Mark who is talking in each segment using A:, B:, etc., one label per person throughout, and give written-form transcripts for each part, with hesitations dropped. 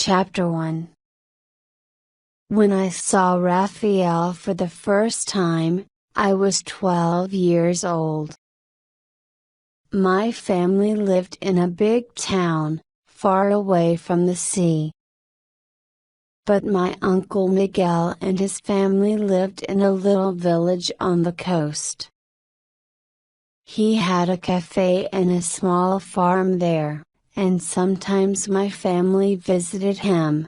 A: Chapter 1. When I saw Raphael for the first time, I was 12 years old. My family lived in a big town, far away from the sea. But my Uncle Miguel and his family lived in a little village on the coast. He had a cafe and a small farm there, and sometimes my family visited him.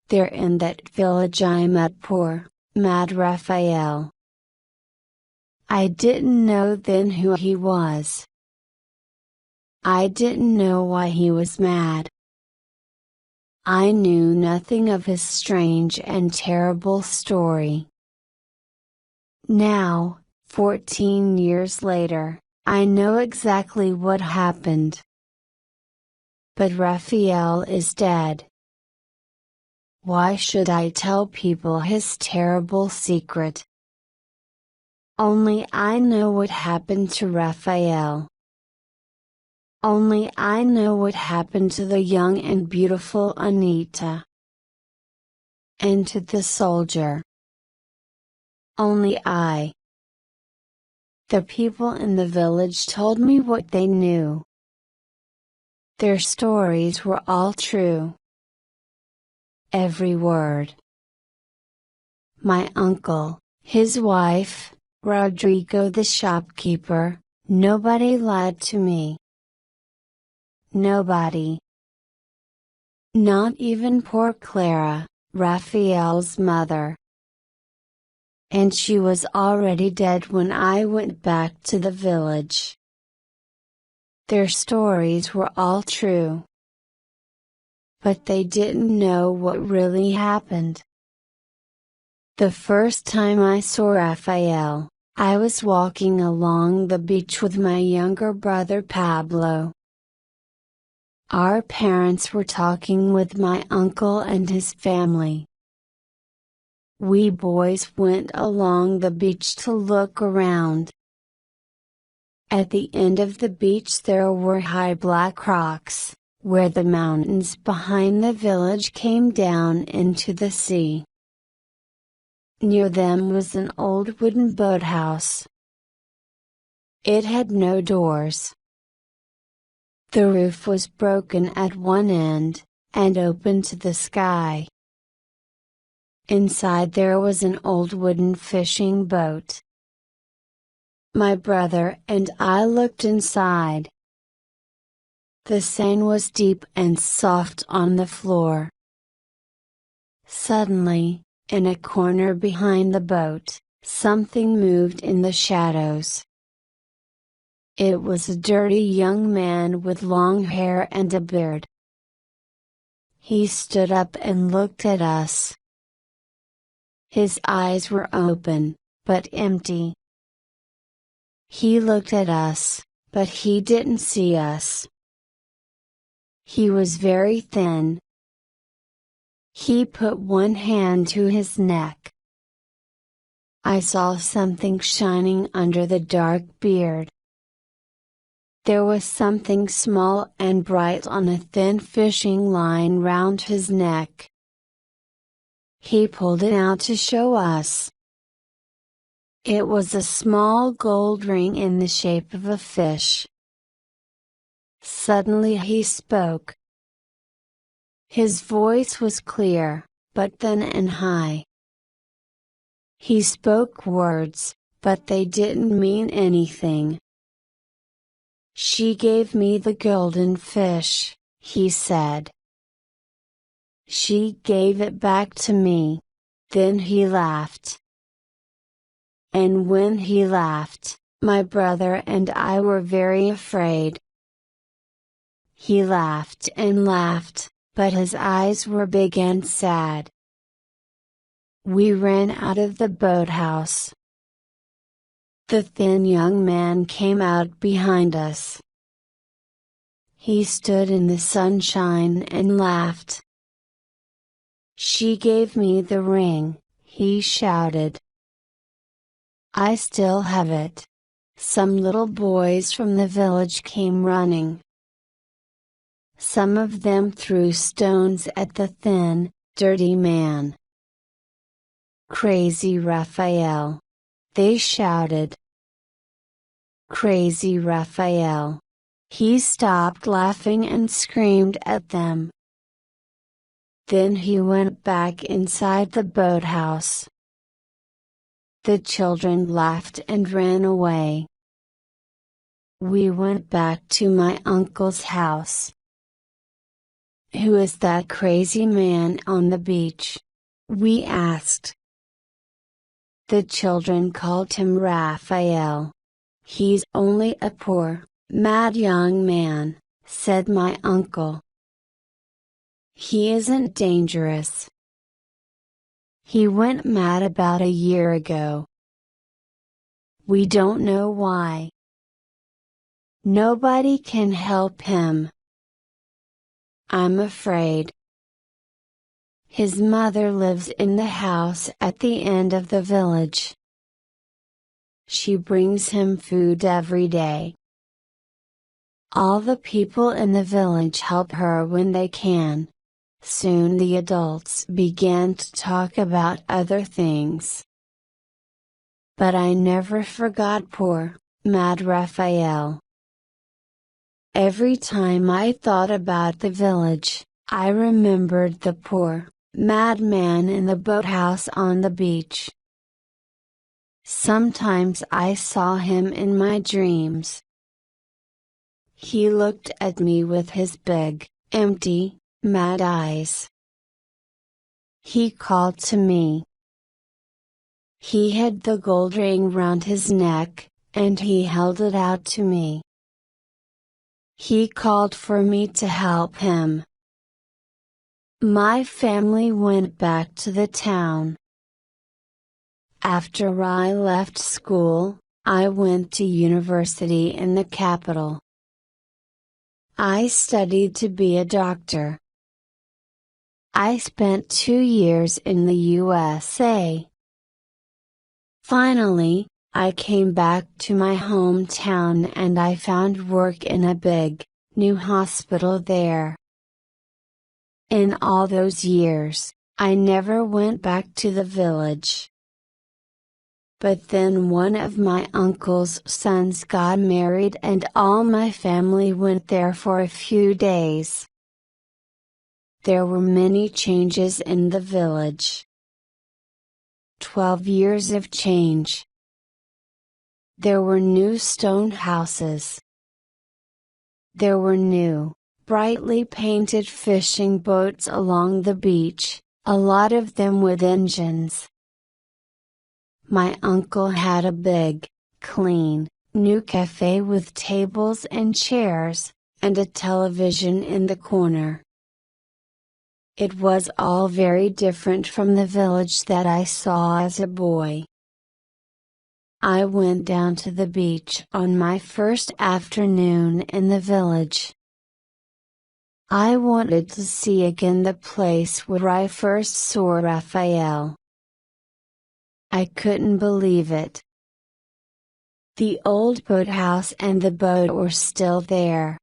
A: There in that village I met poor, mad Raphael. I didn't know then who he was. I didn't know why he was mad. I knew nothing of his strange and terrible story. Now, 14 years later, I know exactly what happened. But Raphael is dead. Why should I tell people his terrible secret? Only I know what happened to Raphael. Only I know what happened to the young and beautiful Anita. And to the soldier. Only I. The people in the village told me what they knew. Their stories were all true. Every word. My uncle, his wife, Rodrigo the shopkeeper, nobody lied to me. Nobody. Not even poor Clara, Raphael's mother. And she was already dead when I went back to the village. Their stories were all true. But they didn't know what really happened. The first time I saw Raphael, I was walking along the beach with my younger brother Pablo. Our parents were talking with my uncle and his family. We boys went along the beach to look around. At the end of the beach there were high black rocks, where the mountains behind the village came down into the sea. Near them was an old wooden boathouse. It had no doors. The roof was broken at one end, and open to the sky. Inside there was an old wooden fishing boat. My brother and I looked inside. The sand was deep and soft on the floor. Suddenly, in a corner behind the boat, something moved in the shadows. It was a dirty young man with long hair and a beard. He stood up and looked at us. His eyes were open, but empty. He looked at us, but he didn't see us. He was very thin. He put one hand to his neck. I saw something shining under the dark beard. There was something small and bright on a thin fishing line round his neck. He pulled it out to show us. It was a small gold ring in the shape of a fish. Suddenly he spoke. His voice was clear, but thin and high. He spoke words, but they didn't mean anything. "She gave me the golden fish," he said. "She gave it back to me." Then he laughed. And when he laughed, my brother and I were very afraid. He laughed and laughed, but his eyes were big and sad. We ran out of the boathouse. The thin young man came out behind us. He stood in the sunshine and laughed. "She gave me the ring," he shouted. "I still have it." Some little boys from the village came running. Some of them threw stones at the thin, dirty man. "Crazy Raphael!" they shouted. "Crazy Raphael!" He stopped laughing and screamed at them. Then he went back inside the boathouse. The children laughed and ran away. We went back to my uncle's house. "Who is that crazy man on the beach?" we asked. The children called him Raphael. "He's only a poor, mad young man," said my uncle. "He isn't dangerous. He went mad about a year ago. We don't know why. Nobody can help him. I'm afraid." His mother lives in the house at the end of the village. She brings him food every day. All the people in the village help her when they can. Soon the adults began to talk about other things. But I never forgot poor, mad Raphael. Every time I thought about the village, I remembered the poor, madman in the boathouse on the beach. Sometimes I saw him in my dreams. He looked at me with his big, empty, mad eyes. He called to me. He had the gold ring round his neck, and he held it out to me. He called for me to help him. My family went back to the town. After I left school, I went to university in the capital. I studied to be a doctor. I spent 2 years in the USA. Finally, I came back to my hometown and I found work in a big, new hospital there. In all those years, I never went back to the village. But then one of my uncle's sons got married and all my family went there for a few days. There were many changes in the village. 12 years of change. There were new stone houses. There were new, brightly painted fishing boats along the beach, a lot of them with engines. My uncle had a big, clean, new cafe with tables and chairs, and a television in the corner. It was all very different from the village that I saw as a boy. I went down to the beach on my first afternoon in the village. I wanted to see again the place where I first saw Raphael. I couldn't believe it. The old boathouse and the boat were still there.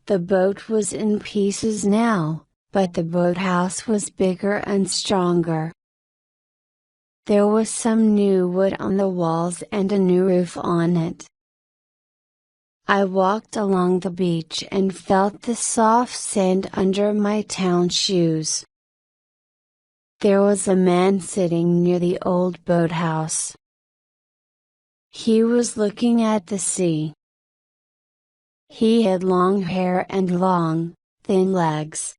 A: The boat was in pieces now, but the boathouse was bigger and stronger. There was some new wood on the walls and a new roof on it. I walked along the beach and felt the soft sand under my town shoes. There was a man sitting near the old boathouse. He was looking at the sea. He had long hair and long, thin legs.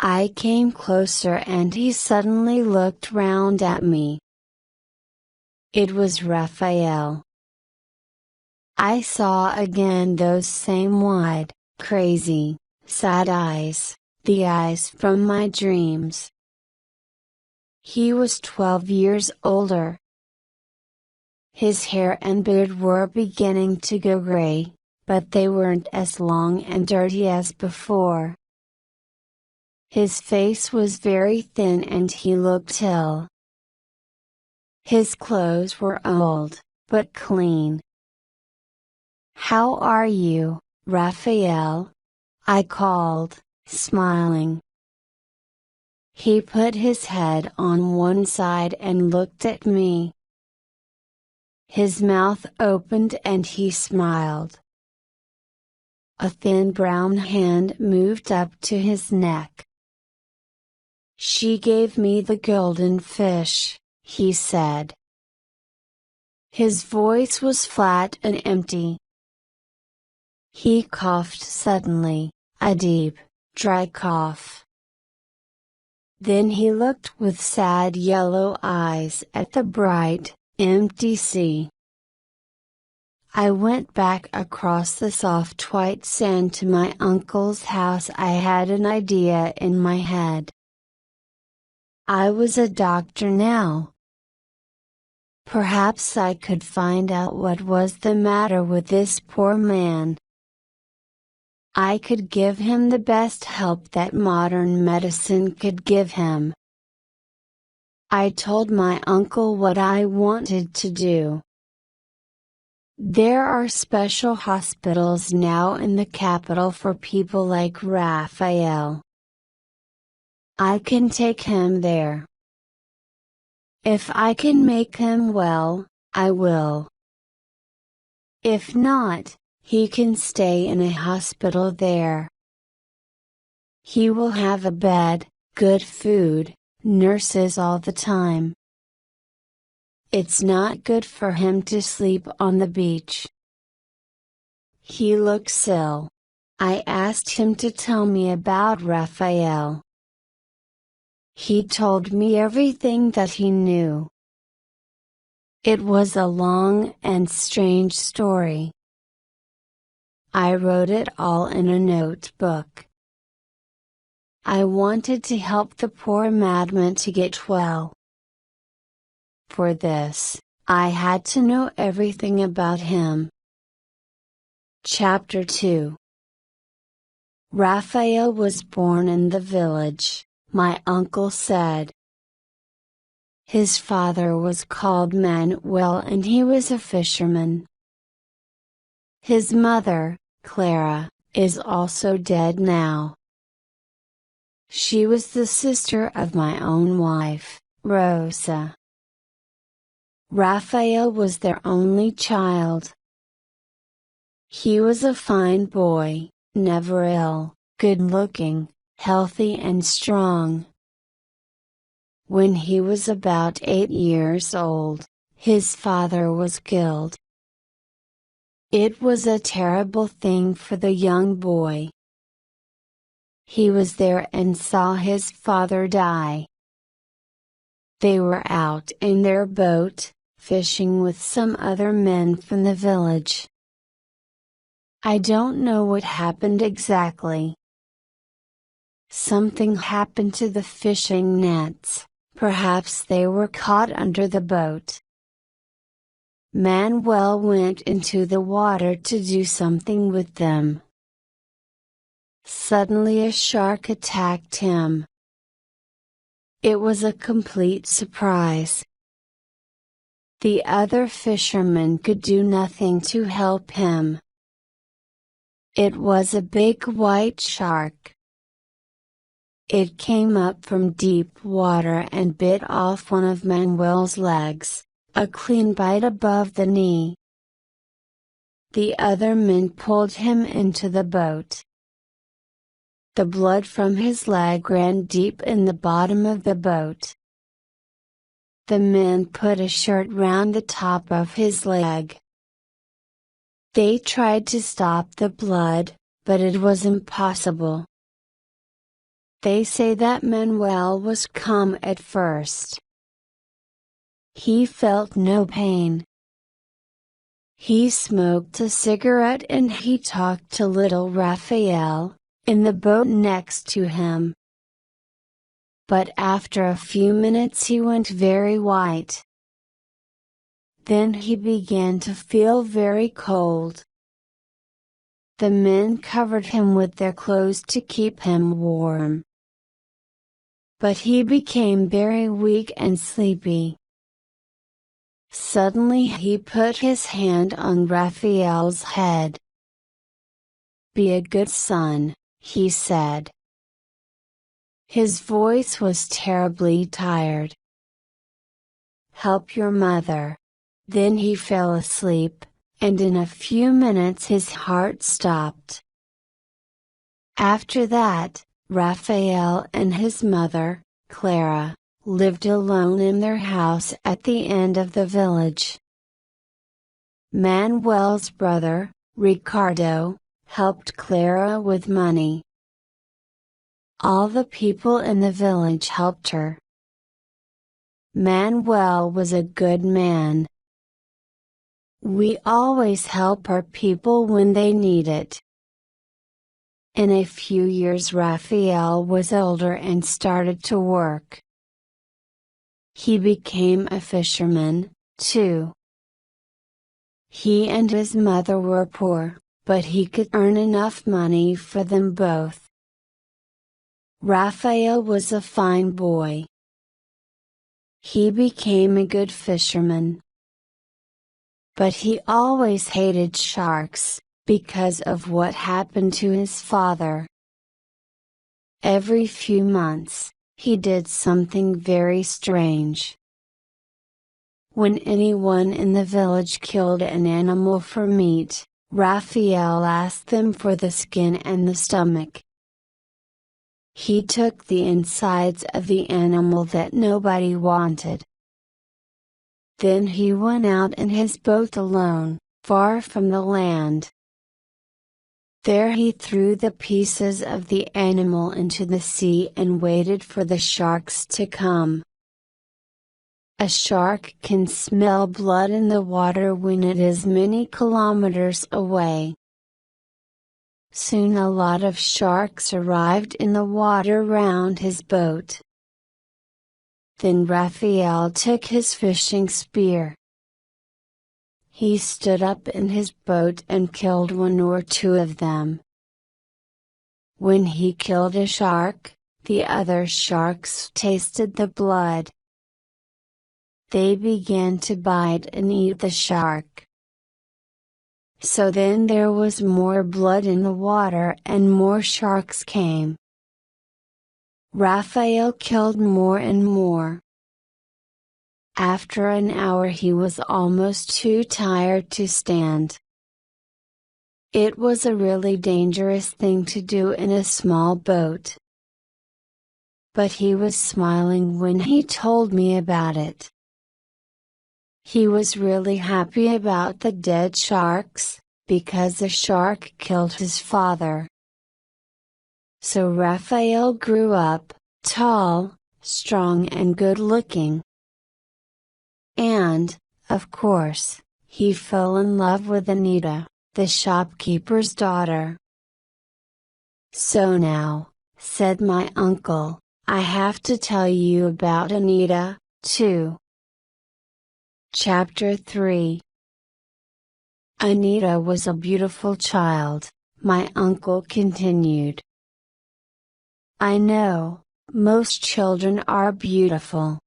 A: I came closer and he suddenly looked round at me. It was Raphael. I saw again those same wide, crazy, sad eyes, the eyes from my dreams. He was 12 years older. His hair and beard were beginning to go gray, but they weren't as long and dirty as before. His face was very thin and he looked ill. His clothes were old, but clean. "How are you?" "Raphael," I called, smiling. He put his head on one side and looked at me. His mouth opened and he smiled. A thin brown hand moved up to his neck. "She gave me the golden fish," he said. His voice was flat and empty. He coughed suddenly, a deep, dry cough. Then he looked with sad yellow eyes at the bright, empty sea. I went back across the soft white sand to my uncle's house. I had an idea in my head. I was a doctor now. Perhaps I could find out what was the matter with this poor man. I could give him the best help that modern medicine could give him. I told my uncle what I wanted to do. There are special hospitals now in the capital for people like Raphael. I can take him there. If I can make him well, I will. If not, he can stay in a hospital there. He will have a bed, good food, nurses all the time. It's not good for him to sleep on the beach. He looks ill. I asked him to tell me about Raphael. He told me everything that he knew. It was a long and strange story. I wrote it all in a notebook. I wanted to help the poor madman to get well. For this, I had to know everything about him. Chapter 2. Raphael was born in the village, my uncle said. His father was called Manuel and he was a fisherman. His mother, Clara, is also dead now. She was the sister of my own wife, Rosa. Raphael was their only child. He was a fine boy, never ill, good-looking, healthy and strong. When he was about 8 years old, his father was killed. It was a terrible thing for the young boy. He was there and saw his father die. They were out in their boat, fishing with some other men from the village. I don't know what happened exactly. Something happened to the fishing nets, perhaps they were caught under the boat. Manuel went into the water to do something with them. Suddenly a shark attacked him. It was a complete surprise. The other fishermen could do nothing to help him. It was a big white shark. It came up from deep water and bit off one of Manuel's legs, a clean bite above the knee. The other men pulled him into the boat. The blood from his leg ran deep in the bottom of the boat. The men put a shirt round the top of his leg. They tried to stop the blood, but it was impossible. They say that Manuel was calm at first. He felt no pain. He smoked a cigarette and he talked to little Raphael, in the boat next to him. But after a few minutes he went very white. Then he began to feel very cold. The men covered him with their clothes to keep him warm. But he became very weak and sleepy. Suddenly he put his hand on Raphael's head. Be a good son, he said. His voice was terribly tired. Help your mother. Then he fell asleep, and in a few minutes his heart stopped. After that, Raphael and his mother, Clara, lived alone in their house at the end of the village. Manuel's brother, Ricardo, helped Clara with money. All the people in the village helped her. Manuel was a good man. We always help our people when they need it. In a few years Raphael was older and started to work. He became a fisherman, too. He and his mother were poor, but he could earn enough money for them both. Raphael was a fine boy. He became a good fisherman. But he always hated sharks, because of what happened to his father. Every few months, he did something very strange. When anyone in the village killed an animal for meat, Raphael asked them for the skin and the stomach. He took the insides of the animal that nobody wanted. Then he went out in his boat alone, far from the land. There he threw the pieces of the animal into the sea and waited for the sharks to come. A shark can smell blood in the water when it is many kilometers away. Soon a lot of sharks arrived in the water round his boat. Then Raphael took his fishing spear. He stood up in his boat and killed one or two of them. When he killed a shark, the other sharks tasted the blood. They began to bite and eat the shark. So then there was more blood in the water and more sharks came. Raphael killed more and more. After an hour he was almost too tired to stand. It was a really dangerous thing to do in a small boat. But he was smiling when he told me about it. He was really happy about the dead sharks, because the shark killed his father. So Raphael grew up, tall, strong and good-looking. And, of course, he fell in love with Anita, the shopkeeper's daughter. So now, said my uncle, I have to tell you about Anita, too. Chapter 3. Anita was a beautiful child, my uncle continued. I know, most children are beautiful.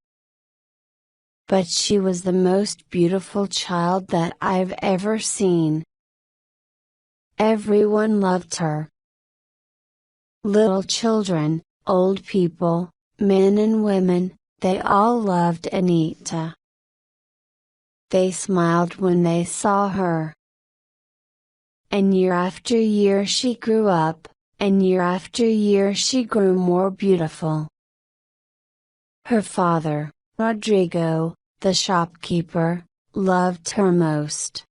A: But she was the most beautiful child that I've ever seen. Everyone loved her. Little children, old people, men and women, they all loved Anita. They smiled when they saw her. And year after year she grew up, and year after year she grew more beautiful. Her father, Rodrigo, the shopkeeper, loved her most.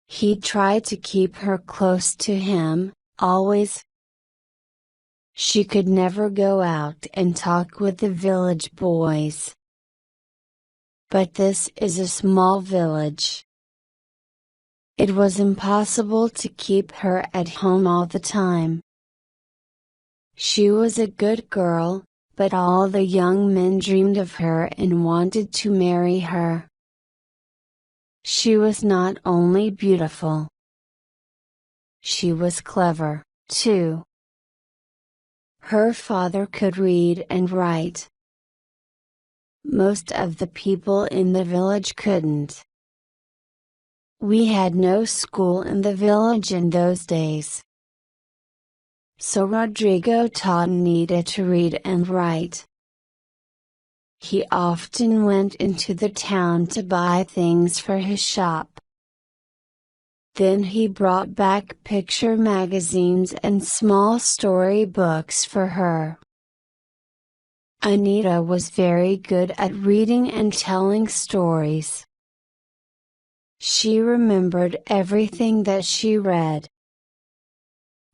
A: He tried to keep her close to him, always. She could never go out and talk with the village boys. But this is a small village. It was impossible to keep her at home all the time. She was a good girl, but all the young men dreamed of her and wanted to marry her. She was not only beautiful. She was clever, too. Her father could read and write. Most of the people in the village couldn't. We had no school in the village in those days. So Rodrigo taught Anita to read and write. He often went into the town to buy things for his shop. Then he brought back picture magazines and small story books for her. Anita was very good at reading and telling stories. She remembered everything that she read.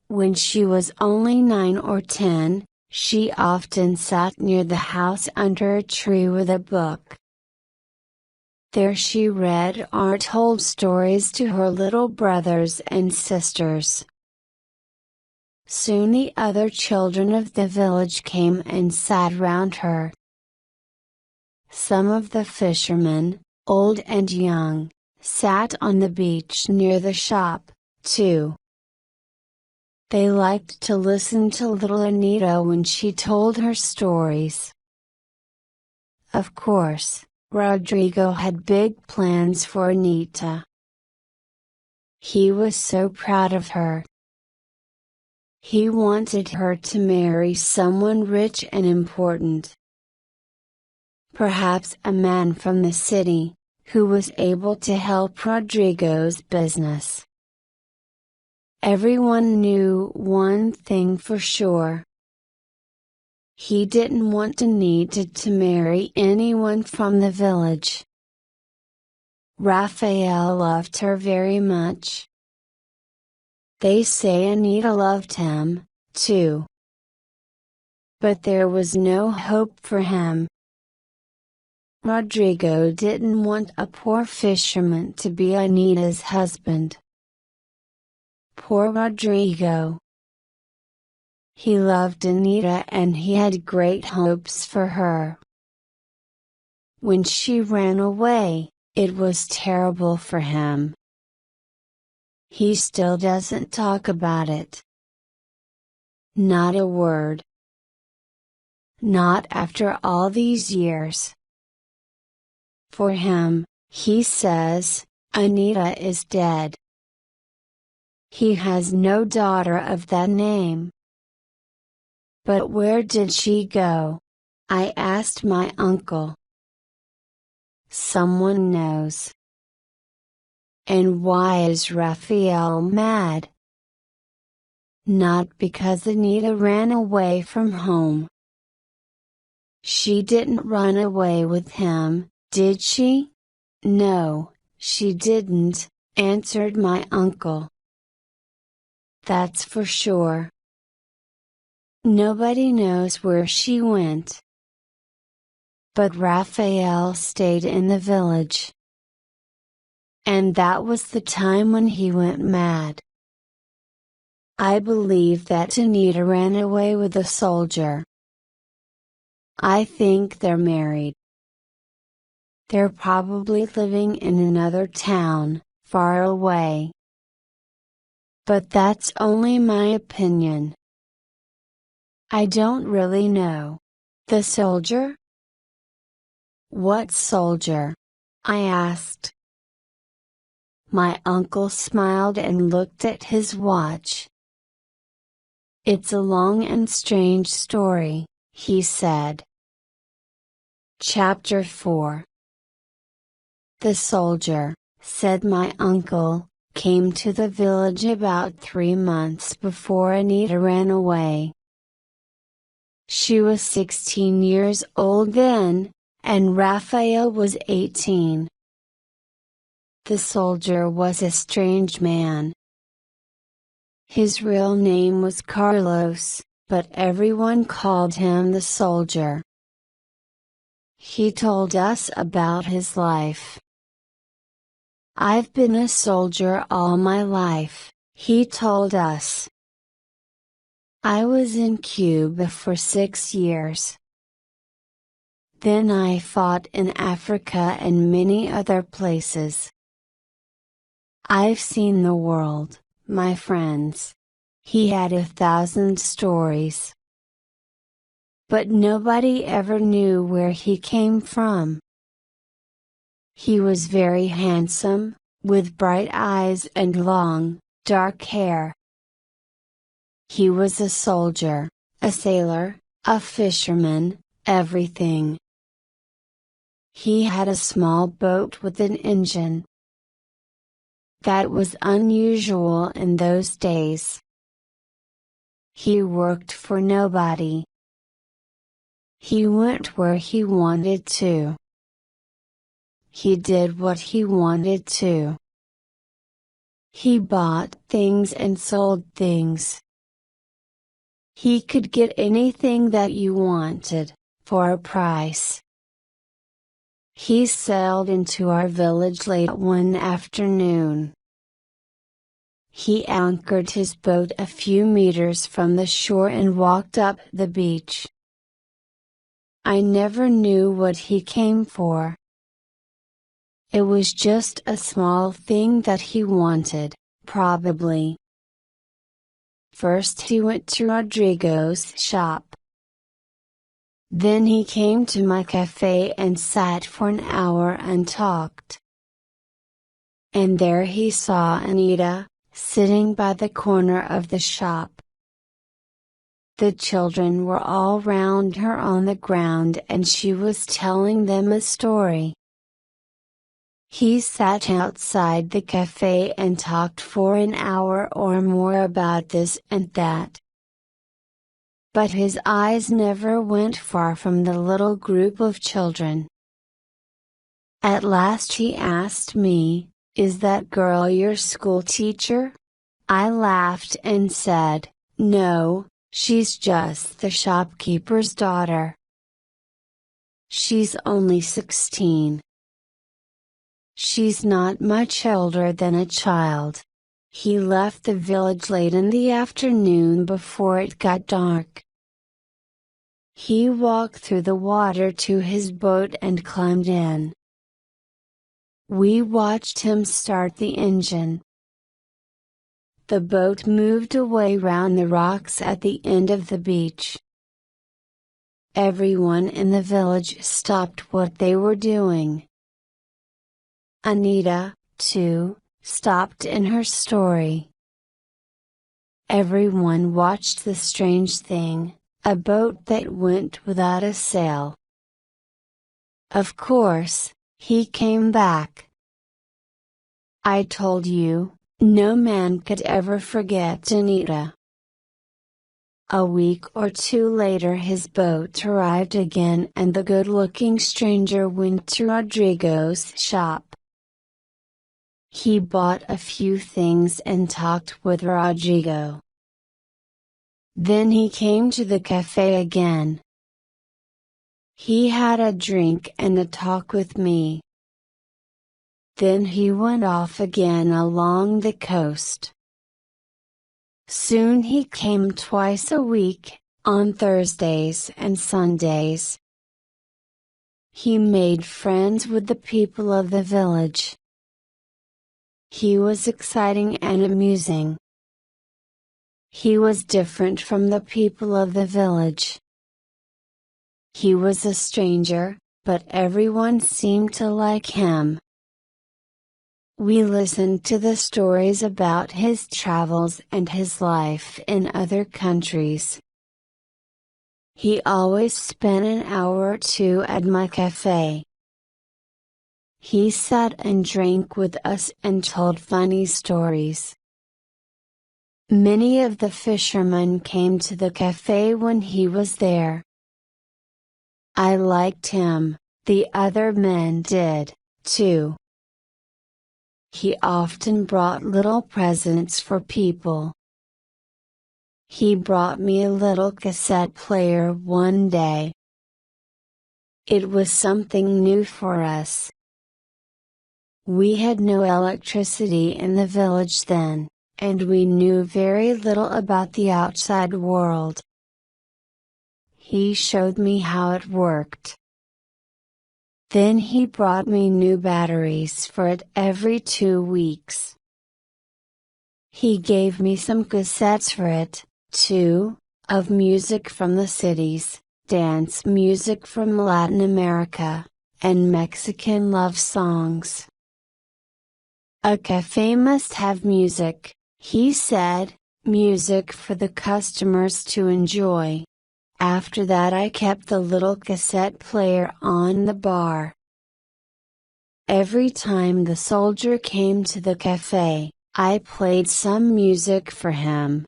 A: When she was only 9 or 10, she often sat near the house under a tree with a book. There she read or told stories to her little brothers and sisters. Soon the other children of the village came and sat round her. Some of the fishermen, old and young, sat on the beach near the shop, too. They liked to listen to little Anita when she told her stories. Of course, Rodrigo had big plans for Anita. He was so proud of her. He wanted her to marry someone rich and important. Perhaps a man from the city, who was able to help Rodrigo's business. Everyone knew one thing for sure. He didn't want Anita to marry anyone from the village. Raphael loved her very much. They say Anita loved him, too. But there was no hope for him. Rodrigo didn't want a poor fisherman to be Anita's husband. Poor Rodrigo. He loved Anita and he had great hopes for her. When she ran away, it was terrible for him. He still doesn't talk about it. Not a word. Not after all these years. For him, he says, Anita is dead. He has no daughter of that name. But where did she go? I asked my uncle. Someone knows. And why is Raphael mad? Not because Anita ran away from home. She didn't run away with him, did she? No, she didn't, answered my uncle. That's for sure. Nobody knows where she went. But Raphael stayed in the village. And that was the time when he went mad. I believe that Anita ran away with a soldier. I think they're married. They're probably living in another town, far away. But that's only my opinion. I don't really know. The soldier? What soldier? I asked. My uncle smiled and looked at his watch. It's a long and strange story, he said. Chapter 4. The soldier, said my uncle, came to the village about 3 months before Anita ran away. She was 16 years old then, and Raphael was 18. The soldier was a strange man. His real name was Carlos, but everyone called him the soldier. He told us about his life. I've been a soldier all my life, he told us. I was in Cuba for 6 years. Then I fought in Africa and many other places. I've seen the world, my friends. He had 1,000 stories. But nobody ever knew where he came from. He was very handsome, with bright eyes and long, dark hair. He was a soldier, a sailor, a fisherman, everything. He had a small boat with an engine. That was unusual in those days. He worked for nobody. He went where he wanted to. He did what he wanted to. He bought things and sold things. He could get anything that you wanted, for a price. He sailed into our village late one afternoon. He anchored his boat a few meters from the shore and walked up the beach. I never knew what he came for. It was just a small thing that he wanted, probably. First he went to Rodrigo's shop. Then he came to my cafe and sat for an hour and talked. And there he saw Anita, sitting by the corner of the shop. The children were all round her on the ground and she was telling them a story. He sat outside the cafe and talked for an hour or more about this and that. But his eyes never went far from the little group of children. At last he asked me, "Is that girl your school teacher?" I laughed and said, "No, she's just the shopkeeper's daughter. She's only 16. She's not much older than a child." He left the village late in the afternoon before it got dark. He walked through the water to his boat and climbed in. We watched him start the engine. The boat moved away round the rocks at the end of the beach. Everyone in the village stopped what they were doing. Anita, too, stopped in her story. Everyone watched the strange thing, a boat that went without a sail. Of course, he came back. I told you, no man could ever forget Anita. A week or two later his boat arrived again and the good-looking stranger went to Rodrigo's shop. He bought a few things and talked with Rodrigo. Then he came to the cafe again. He had a drink and a talk with me. Then he went off again along the coast. Soon he came twice a week, on Thursdays and Sundays. He made friends with the people of the village. He was exciting and amusing. He was different from the people of the village. He was a stranger, but everyone seemed to like him. We listened to the stories about his travels and his life in other countries. He always spent an hour or two at my cafe. He sat and drank with us and told funny stories. Many of the fishermen came to the cafe when he was there. I liked him, the other men did, too. He often brought little presents for people. He brought me a little cassette player one day. It was something new for us. We had no electricity in the village then, and we knew very little about the outside world. He showed me how it worked. Then he brought me new batteries for it every 2 weeks. He gave me some cassettes for it, too, of music from the cities, dance music from Latin America, and Mexican love songs. "A cafe must have music," he said, "music for the customers to enjoy." After that I kept the little cassette player on the bar. Every time the soldier came to the cafe, I played some music for him.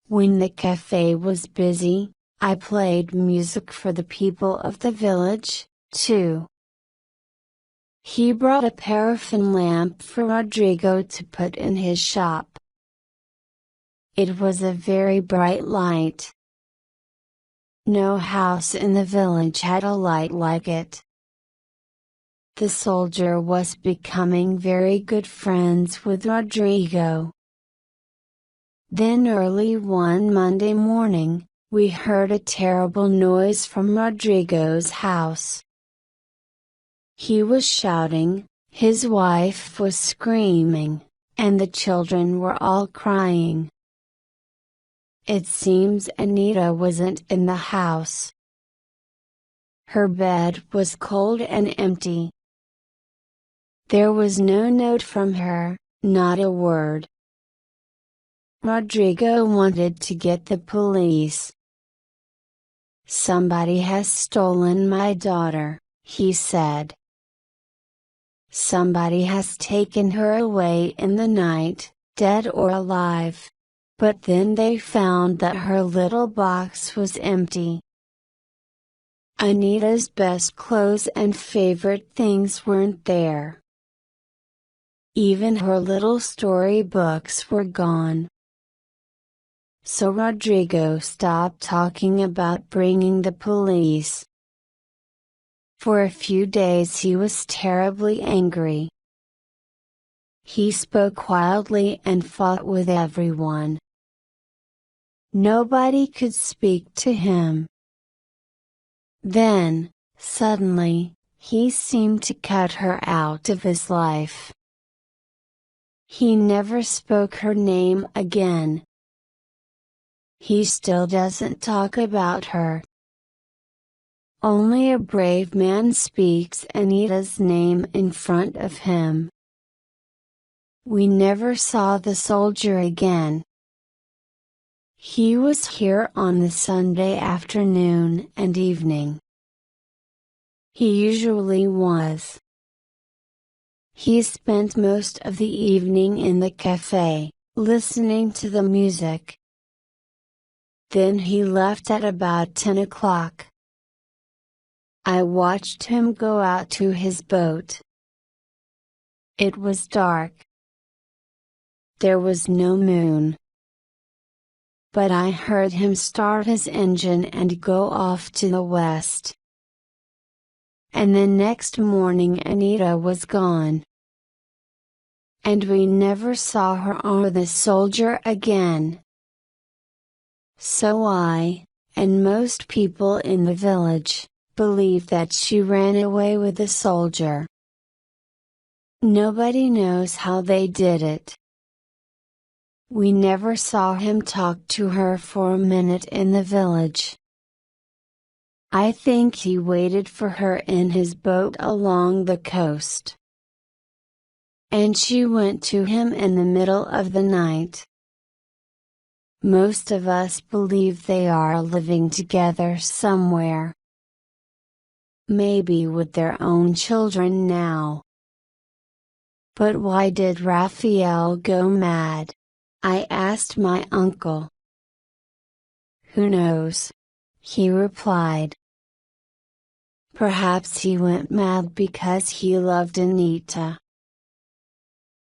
A: When the cafe was busy, I played music for the people of the village, too. He brought a paraffin lamp for Rodrigo to put in his shop. It was a very bright light. No house in the village had a light like it. The soldier was becoming very good friends with Rodrigo. Then early one Monday morning, we heard a terrible noise from Rodrigo's house. He was shouting, his wife was screaming, and the children were all crying. It seems Anita wasn't in the house. Her bed was cold and empty. There was no note from her, not a word. Rodrigo wanted to get the police. "Somebody has stolen my daughter," he said. "Somebody has taken her away in the night, dead or alive." But then they found that her little box was empty. Anita's best clothes and favorite things weren't there. Even her little storybooks were gone. So Rodrigo stopped talking about bringing the police. For a few days he was terribly angry. He spoke wildly and fought with everyone. Nobody could speak to him. Then, suddenly, he seemed to cut her out of his life. He never spoke her name again. He still doesn't talk about her. Only a brave man speaks Anita's name in front of him. We never saw the soldier again. He was here on the Sunday afternoon and evening. He usually was. He spent most of the evening in the cafe, listening to the music. Then he left at about 10 o'clock. I watched him go out to his boat. It was dark. There was no moon. But I heard him start his engine and go off to the west. And the next morning Anita was gone. And we never saw her or the soldier again. So I, and most people in the village, believe that she ran away with the soldier. Nobody knows how they did it. We never saw him talk to her for a minute in the village. I think he waited for her in his boat along the coast. And she went to him in the middle of the night. Most of us believe they are living together somewhere. Maybe with their own children now. But why did Raphael go mad? I asked my uncle. Who knows? He replied. Perhaps he went mad because he loved Anita.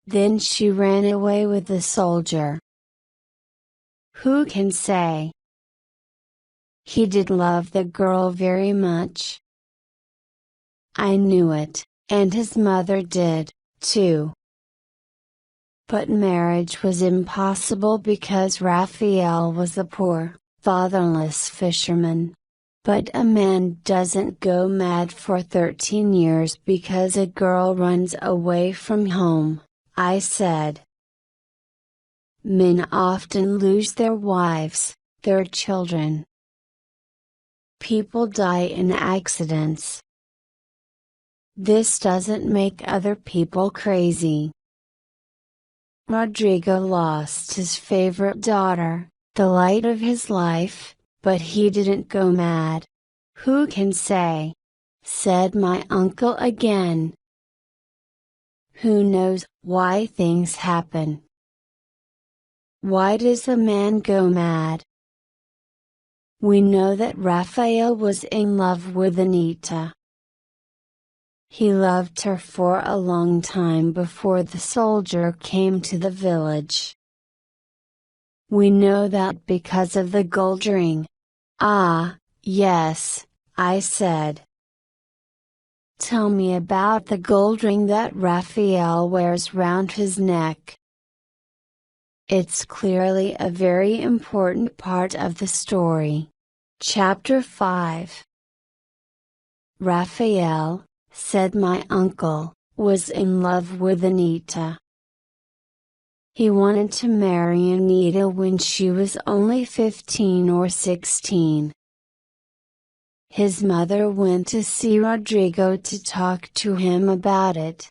A: Then she ran away with the soldier. Who can say? He did love the girl very much. I knew it, and his mother did, too. But marriage was impossible because Raphael was a poor, fatherless fisherman. But a man doesn't go mad for 13 years because a girl runs away from home, I said. Men often lose their wives, their children. People die in accidents. This doesn't make other people crazy. Rodrigo lost his favorite daughter, the light of his life, but he didn't go mad. Who can say? Said my uncle again. Who knows why things happen? Why does a man go mad? We know that Raphael was in love with Anita. He loved her for a long time before the soldier came to the village. We know that because of the gold ring. Ah, yes, I said. Tell me about the gold ring that Raphael wears round his neck. It's clearly a very important part of the story. Chapter 5. Raphael, said my uncle, was in love with Anita. He wanted to marry Anita when she was only 15 or 16. His mother went to see Rodrigo to talk to him about it.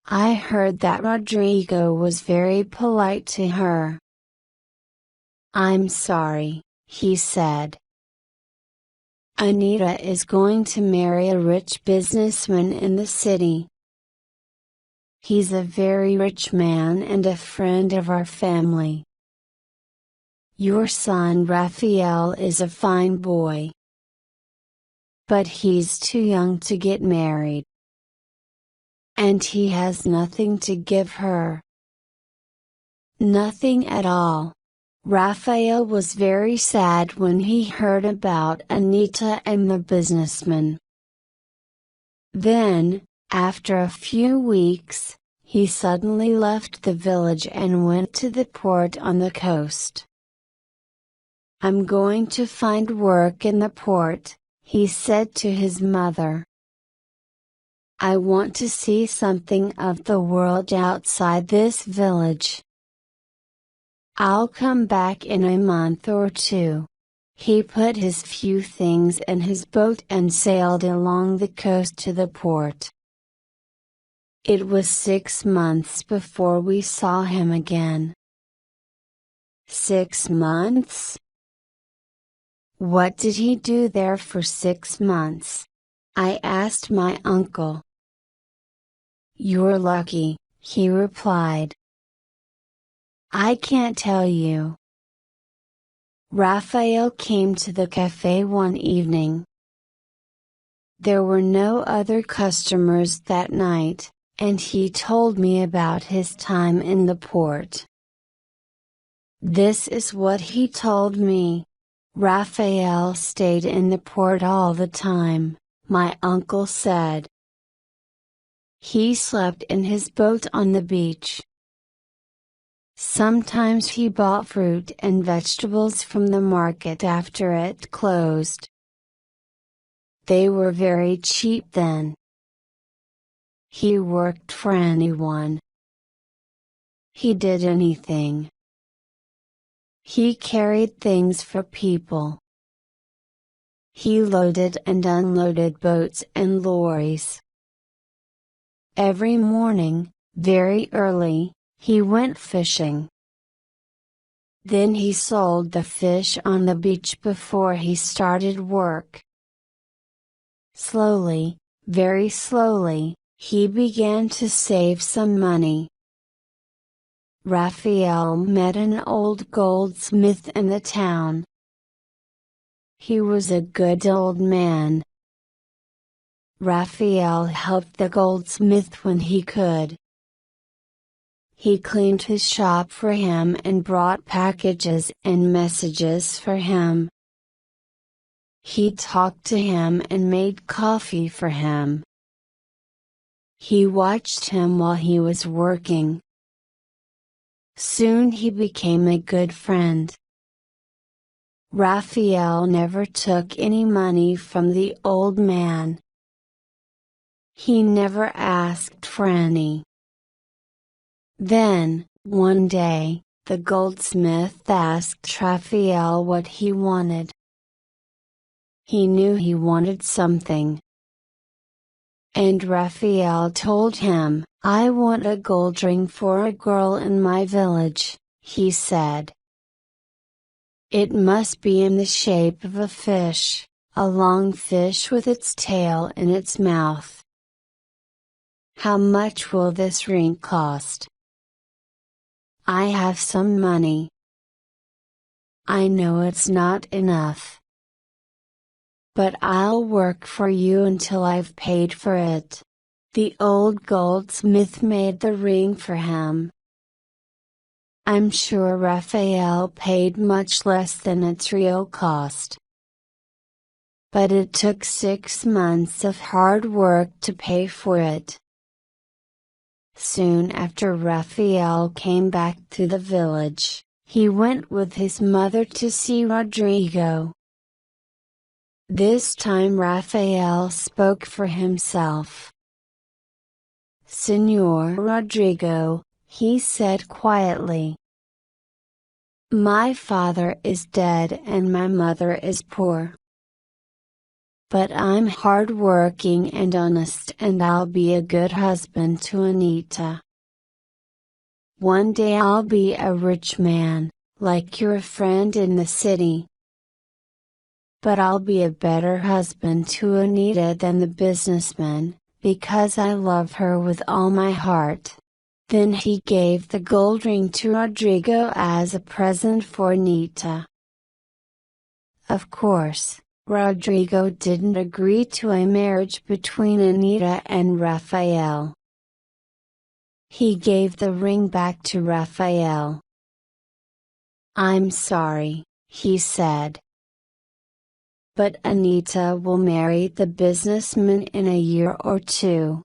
A: I heard that Rodrigo was very polite to her. I'm sorry, he said. Anita is going to marry a rich businessman in the city. He's a very rich man and a friend of our family. Your son Raphael is a fine boy. But he's too young to get married. And he has nothing to give her. Nothing at all. Raphael was very sad when he heard about Anita and the businessman. Then, after a few weeks, he suddenly left the village and went to the port on the coast. I'm going to find work in the port, he said to his mother. I want to see something of the world outside this village. I'll come back in a month or two. He put his few things in his boat and sailed along the coast to the port. It was 6 months before we saw him again. 6 months? What did he do there for 6 months? I asked my uncle. You're lucky, he replied. I can't tell you. Raphael came to the cafe one evening. There were no other customers that night, and he told me about his time in the port. This is what he told me. Raphael stayed in the port all the time, my uncle said. He slept in his boat on the beach. Sometimes he bought fruit and vegetables from the market after it closed. They were very cheap then. He worked for anyone. He did anything. He carried things for people. He loaded and unloaded boats and lorries. Every morning, very early, he went fishing. Then he sold the fish on the beach before he started work. Slowly, very slowly, he began to save some money. Raphael met an old goldsmith in the town. He was a good old man. Raphael helped the goldsmith when he could. He cleaned his shop for him and brought packages and messages for him. He talked to him and made coffee for him. He watched him while he was working. Soon he became a good friend. Raphael never took any money from the old man. He never asked for any. Then, one day, the goldsmith asked Raphael what he wanted. He knew he wanted something. And Raphael told him, "I want a gold ring for a girl in my village," he said. "It must be in the shape of a fish, a long fish with its tail in its mouth." "How much will this ring cost?" "I have some money." "I know it's not enough. But I'll work for you until I've paid for it." The old goldsmith made the ring for him. I'm sure Raphael paid much less than its real cost. But it took 6 months of hard work to pay for it. Soon after Raphael came back to the village, he went with his mother to see Rodrigo. This time Raphael spoke for himself. "Señor Rodrigo," he said quietly, "my father is dead and my mother is poor. But I'm hard-working and honest and I'll be a good husband to Anita. One day I'll be a rich man, like your friend in the city. But I'll be a better husband to Anita than the businessman, because I love her with all my heart." Then he gave the gold ring to Rodrigo as a present for Anita. Of course, Rodrigo didn't agree to a marriage between Anita and Raphael. He gave the ring back to Raphael. "I'm sorry," he said. "But Anita will marry the businessman in a year or 2.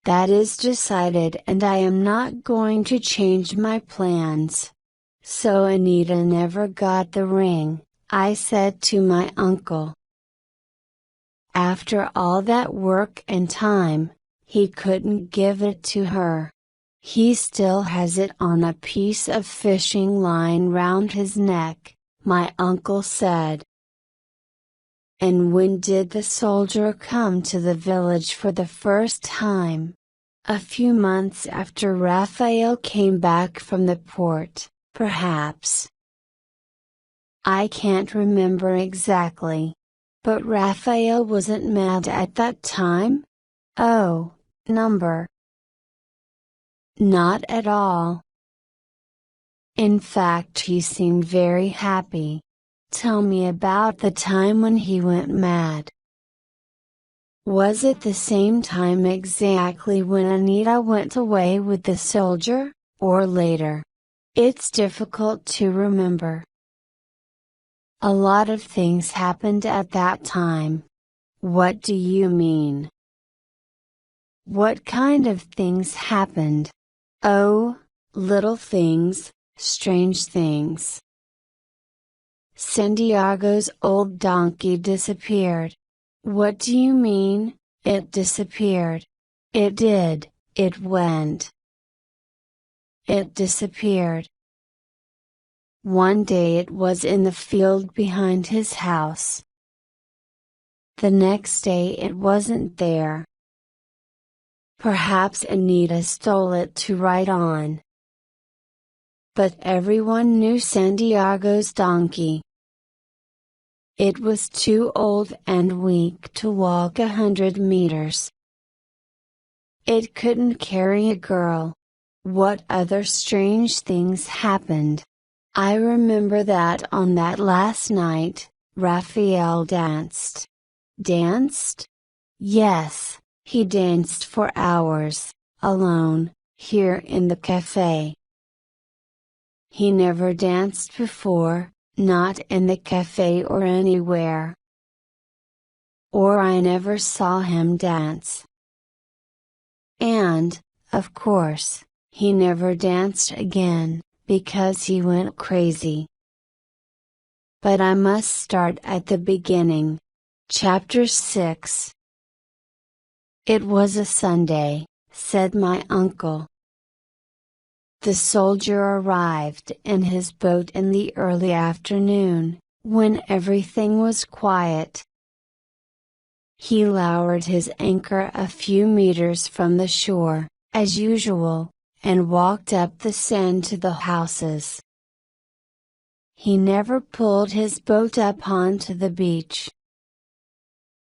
A: That is decided and I am not going to change my plans." So Anita never got the ring, I said to my uncle. After all that work and time, he couldn't give it to her. He still has it on a piece of fishing line round his neck, my uncle said. And when did the soldier come to the village for the first time? A few months after Raphael came back from the port, perhaps. I can't remember exactly. But Raphael wasn't mad at that time? Oh, number. Not at all. In fact, he seemed very happy. Tell me about the time when he went mad. Was it the same time exactly when Anita went away with the soldier, or later? It's difficult to remember. A lot of things happened at that time. What do you mean? What kind of things happened? Oh, little things, strange things. Santiago's old donkey disappeared. What do you mean, it disappeared? It did, it went. It disappeared. One day it was in the field behind his house. The next day it wasn't there. Perhaps Anita stole it to ride on. But everyone knew Santiago's donkey. It was too old and weak to walk 100 meters. It couldn't carry a girl. What other strange things happened? I remember that on that last night, Raphael danced. Danced? Yes, he danced for hours, alone, here in the cafe. He never danced before, not in the cafe or anywhere. Or I never saw him dance. And, of course, he never danced again, because he went crazy. But I must start at the beginning. Chapter 6. It was a Sunday, said my uncle. The soldier arrived in his boat in the early afternoon, when everything was quiet. He lowered his anchor a few meters from the shore, as usual, and walked up the sand to the houses. He never pulled his boat up onto the beach.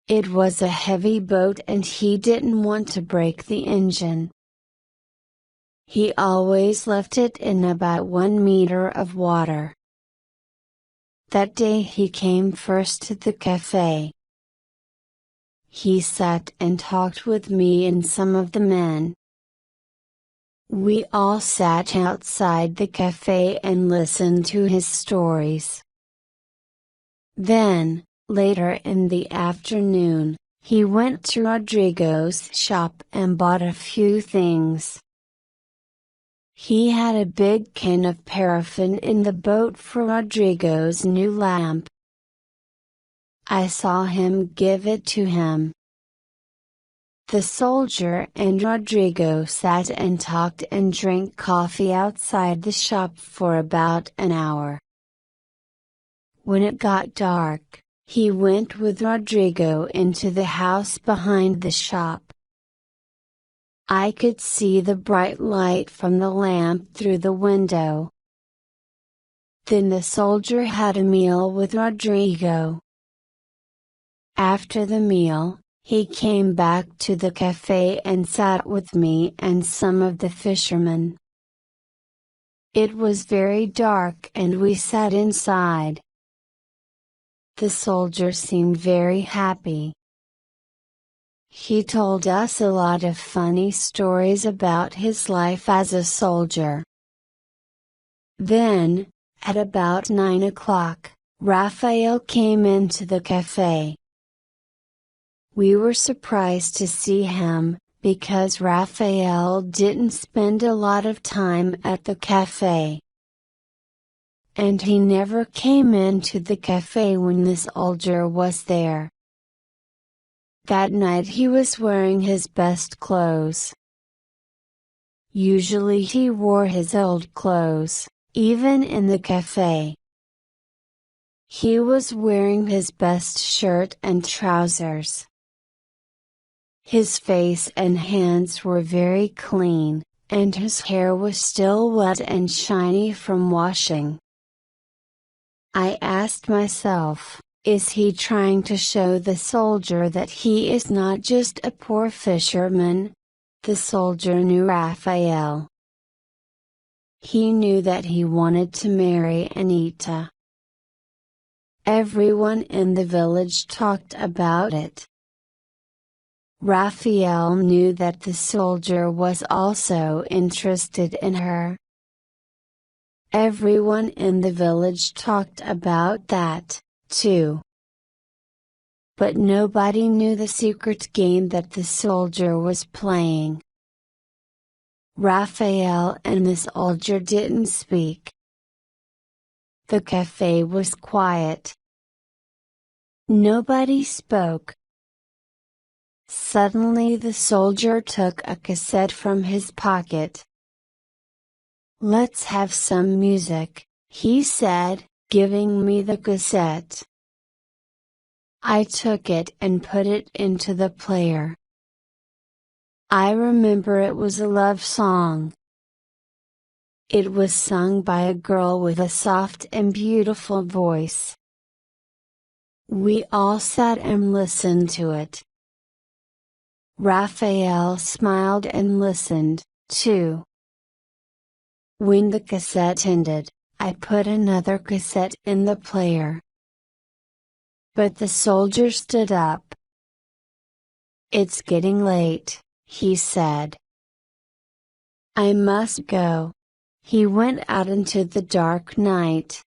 A: It was a heavy boat and he didn't want to break the engine. He always left it in about 1 meter of water. That day he came first to the cafe. He sat and talked with me and some of the men. We all sat outside the cafe and listened to his stories. Then, later in the afternoon, he went to Rodrigo's shop and bought a few things. He had a big can of paraffin in the boat for Rodrigo's new lamp. I saw him give it to him. The soldier and Rodrigo sat and talked and drank coffee outside the shop for about an hour. When it got dark, he went with Rodrigo into the house behind the shop. I could see the bright light from the lamp through the window. Then the soldier had a meal with Rodrigo. After the meal, he came back to the cafe and sat with me and some of the fishermen. It was very dark and we sat inside. The soldier seemed very happy. He told us a lot of funny stories about his life as a soldier. Then, at about 9 o'clock, Raphael came into the cafe. We were surprised to see him, because Raphael didn't spend a lot of time at the cafe. And he never came into the cafe when the soldier was there. That night he was wearing his best clothes. Usually he wore his old clothes, even in the cafe. He was wearing his best shirt and trousers. His face and hands were very clean, and his hair was still wet and shiny from washing. I asked myself, is he trying to show the soldier that he is not just a poor fisherman? The soldier knew Raphael. He knew that he wanted to marry Anita. Everyone in the village talked about it. Raphael knew that the soldier was also interested in her. Everyone in the village talked about that, too. But nobody knew the secret game that the soldier was playing. Raphael and the soldier didn't speak. The cafe was quiet. Nobody spoke. Suddenly the soldier took a cassette from his pocket. "Let's have some music," he said, giving me the cassette. I took it and put it into the player. I remember it was a love song. It was sung by a girl with a soft and beautiful voice. We all sat and listened to it. Raphael smiled and listened, too. When the cassette ended, I put another cassette in the player. But the soldier stood up. "It's getting late," he said. "I must go." He went out into the dark night.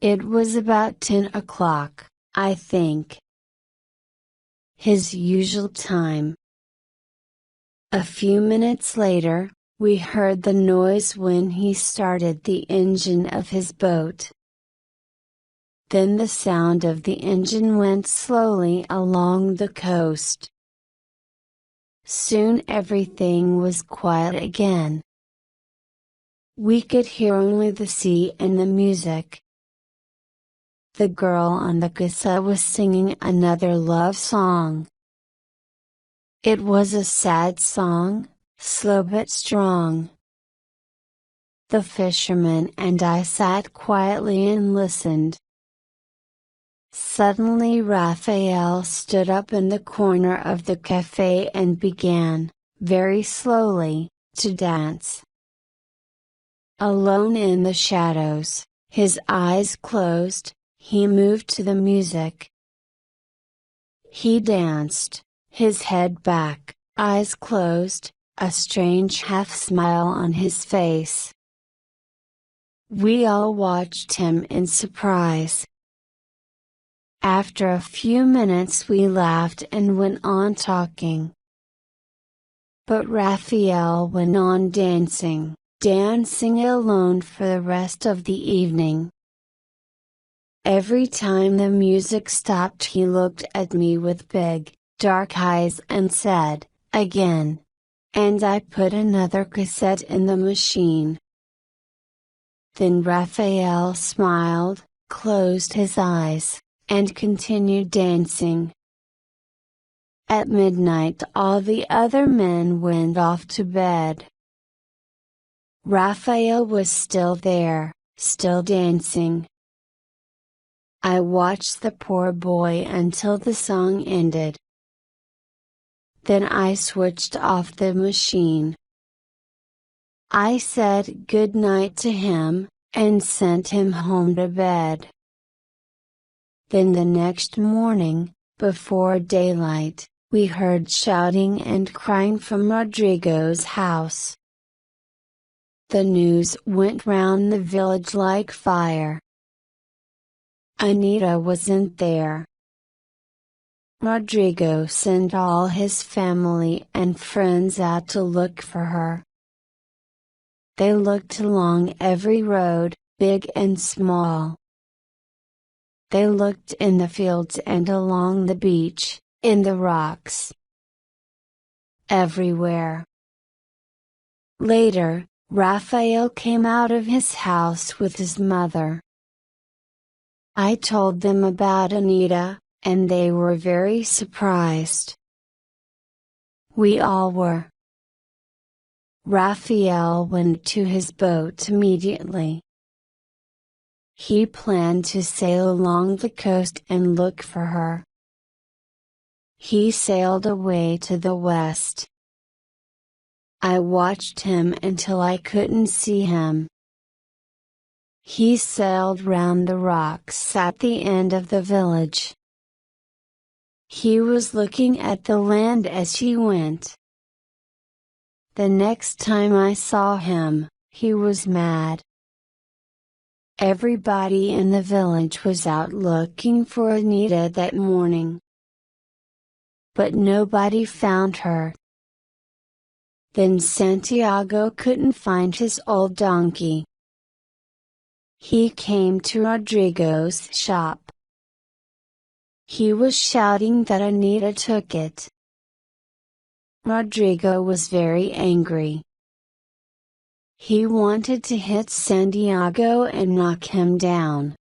A: It was about 10 o'clock, I think. His usual time. A few minutes later, we heard the noise when he started the engine of his boat. Then the sound of the engine went slowly along the coast. Soon everything was quiet again. We could hear only the sea and the music. The girl on the cassette was singing another love song. It was a sad song, slow but strong. The fisherman and I sat quietly and listened. Suddenly Raphael stood up in the corner of the cafe and began, very slowly, to dance. Alone in the shadows, his eyes closed, he moved to the music. He danced, his head back, eyes closed, a strange half-smile on his face. We all watched him in surprise. After a few minutes we laughed and went on talking. But Raphael went on dancing, dancing alone for the rest of the evening. Every time the music stopped he looked at me with big, dark eyes and said, "Again." And I put another cassette in the machine. Then Raphael smiled, closed his eyes, and continued dancing. At midnight all the other men went off to bed. Raphael was still there, still dancing. I watched the poor boy until the song ended. Then I switched off the machine. I said good night to him, and sent him home to bed. Then the next morning, before daylight, we heard shouting and crying from Rodrigo's house. The news went round the village like fire. Anita wasn't there. Rodrigo sent all his family and friends out to look for her. They looked along every road, big and small. They looked in the fields and along the beach, in the rocks. Everywhere. Later, Raphael came out of his house with his mother. I told them about Anita, and they were very surprised. We all were. Raphael went to his boat immediately. He planned to sail along the coast and look for her. He sailed away to the west. I watched him until I couldn't see him. He sailed round the rocks at the end of the village. He was looking at the land as he went. The next time I saw him, he was mad. Everybody in the village was out looking for Anita that morning. But nobody found her. Then Santiago couldn't find his old donkey. He came to Rodrigo's shop. He was shouting that Anita took it. Rodrigo was very angry. He wanted to hit Santiago and knock him down.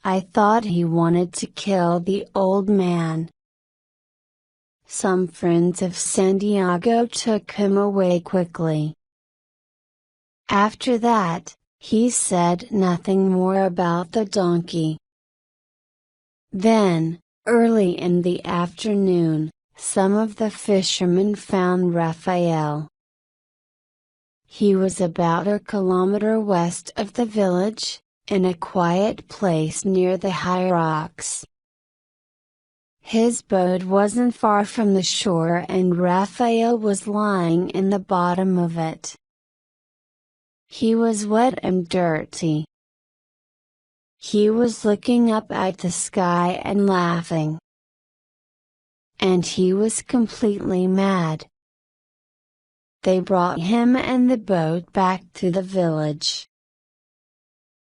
A: I thought he wanted to kill the old man. Some friends of Santiago took him away quickly. After that, he said nothing more about the donkey. Then, early in the afternoon, some of the fishermen found Raphael. He was about a kilometer west of the village, in a quiet place near the high rocks. His boat wasn't far from the shore and Raphael was lying in the bottom of it. He was wet and dirty. He was looking up at the sky and laughing. And he was completely mad. They brought him and the boat back to the village.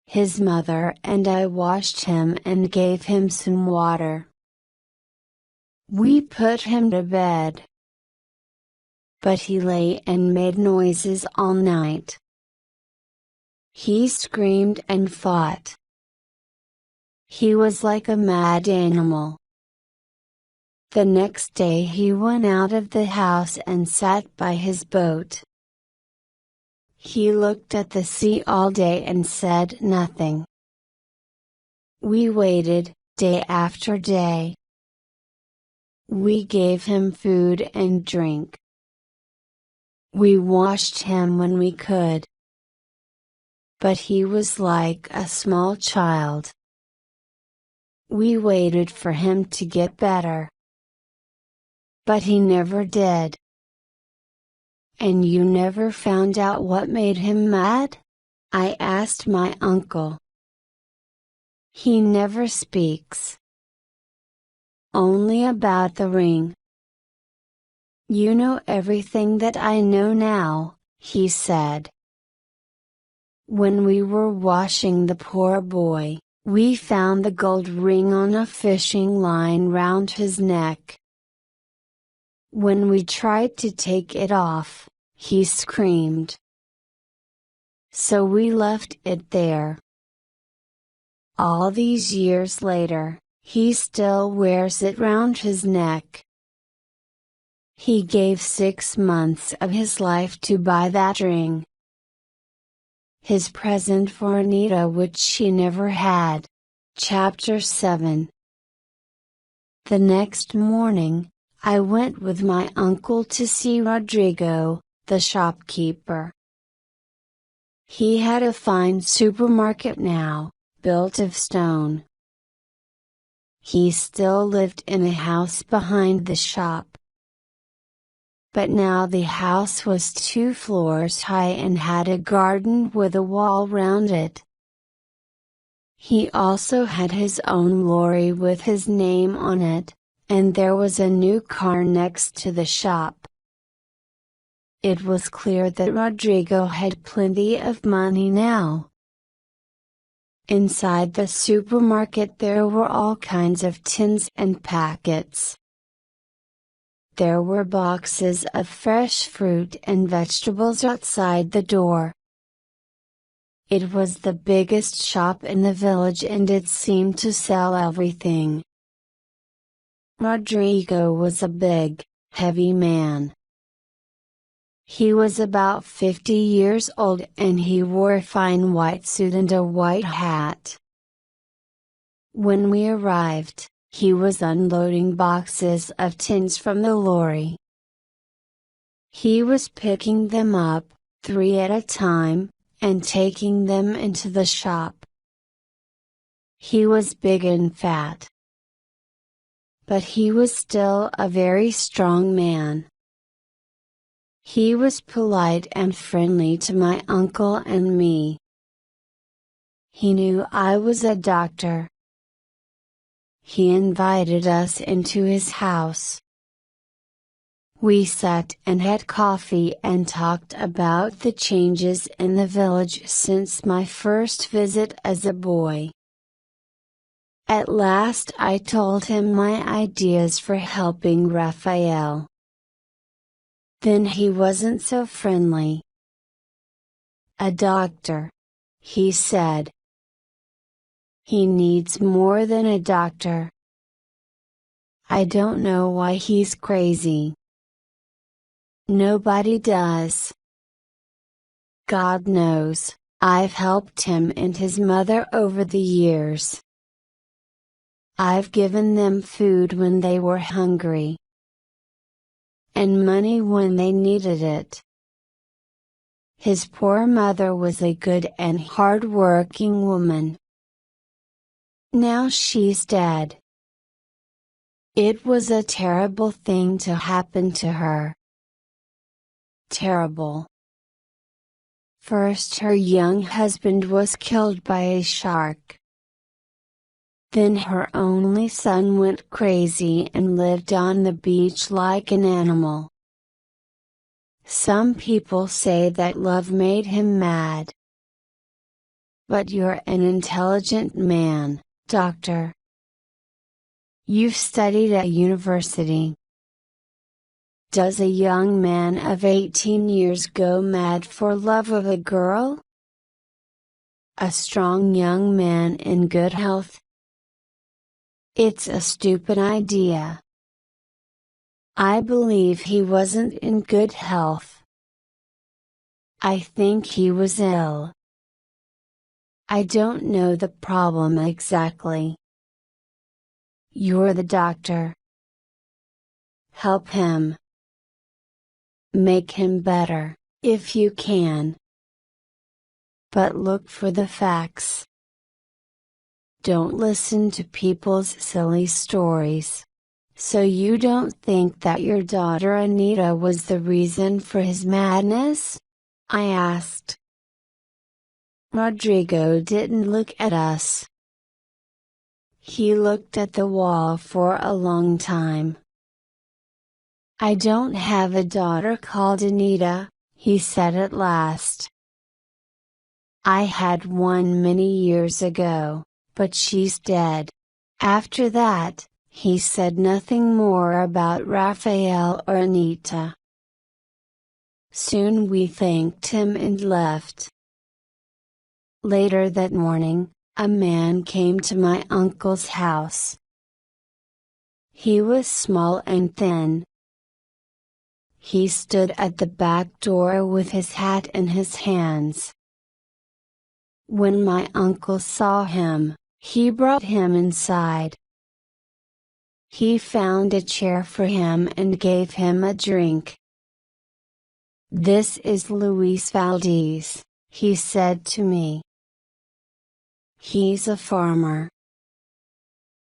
A: His mother and I washed him and gave him some water. We put him to bed. But he lay and made noises all night. He screamed and fought. He was like a mad animal. The next day he went out of the house and sat by his boat. He looked at the sea all day and said nothing. We waited, day after day. We gave him food and drink. We washed him when we could. But he was like a small child. We waited for him to get better. But he never did. And you never found out what made him mad? I asked my uncle. He never speaks. Only about the ring. You know everything that I know now, he said. When we were washing the poor boy, we found the gold ring on a fishing line round his neck. When we tried to take it off, he screamed. So we left it there. All these years later, he still wears it round his neck. He gave 6 months of his life to buy that ring. His present for Anita which she never had. Chapter 7. The next morning, I went with my uncle to see Rodrigo, the shopkeeper. He had a fine supermarket now, built of stone. He still lived in a house behind the shop. But now the house was 2 floors high and had a garden with a wall round it. He also had his own lorry with his name on it, and there was a new car next to the shop. It was clear that Rodrigo had plenty of money now. Inside the supermarket there were all kinds of tins and packets. There were boxes of fresh fruit and vegetables outside the door. It was the biggest shop in the village and it seemed to sell everything. Rodrigo was a big, heavy man. He was about 50 years old and he wore a fine white suit and a white hat. When we arrived, he was unloading boxes of tins from the lorry. He was picking them up, 3 at a time, and taking them into the shop. He was big and fat. But he was still a very strong man. He was polite and friendly to my uncle and me. He knew I was a doctor. He invited us into his house. We sat and had coffee and talked about the changes in the village since my first visit as a boy. At last I told him my ideas for helping Raphael. Then he wasn't so friendly. A doctor, he said. He needs more than a doctor. I don't know why he's crazy. Nobody does. God knows, I've helped him and his mother over the years. I've given them food when they were hungry. And money when they needed it. His poor mother was a good and hard-working woman. Now she's dead. It was a terrible thing to happen to her. Terrible. First her young husband was killed by a shark. Then her only son went crazy and lived on the beach like an animal. Some people say that love made him mad. But you're an intelligent man, doctor. You've studied at university. Does a young man of 18 years go mad for love of a girl? A strong young man in good health, It's a stupid idea. I believe he wasn't in good health. I think he was ill. I don't know the problem exactly. You're the doctor. Help him. Make him better, if you can. But look for the facts. Don't listen to people's silly stories. So you don't think that your daughter Anita was the reason for his madness? I asked. Rodrigo didn't look at us. He looked at the wall for a long time. I don't have a daughter called Anita, he said at last. I had one many years ago, but she's dead. After that, he said nothing more about Raphael or Anita. Soon we thanked him and left. Later that morning, a man came to my uncle's house. He was small and thin. He stood at the back door with his hat in his hands. When my uncle saw him, he brought him inside. He found a chair for him and gave him a drink. "This is Luis Valdez," he said to me. "He's a farmer.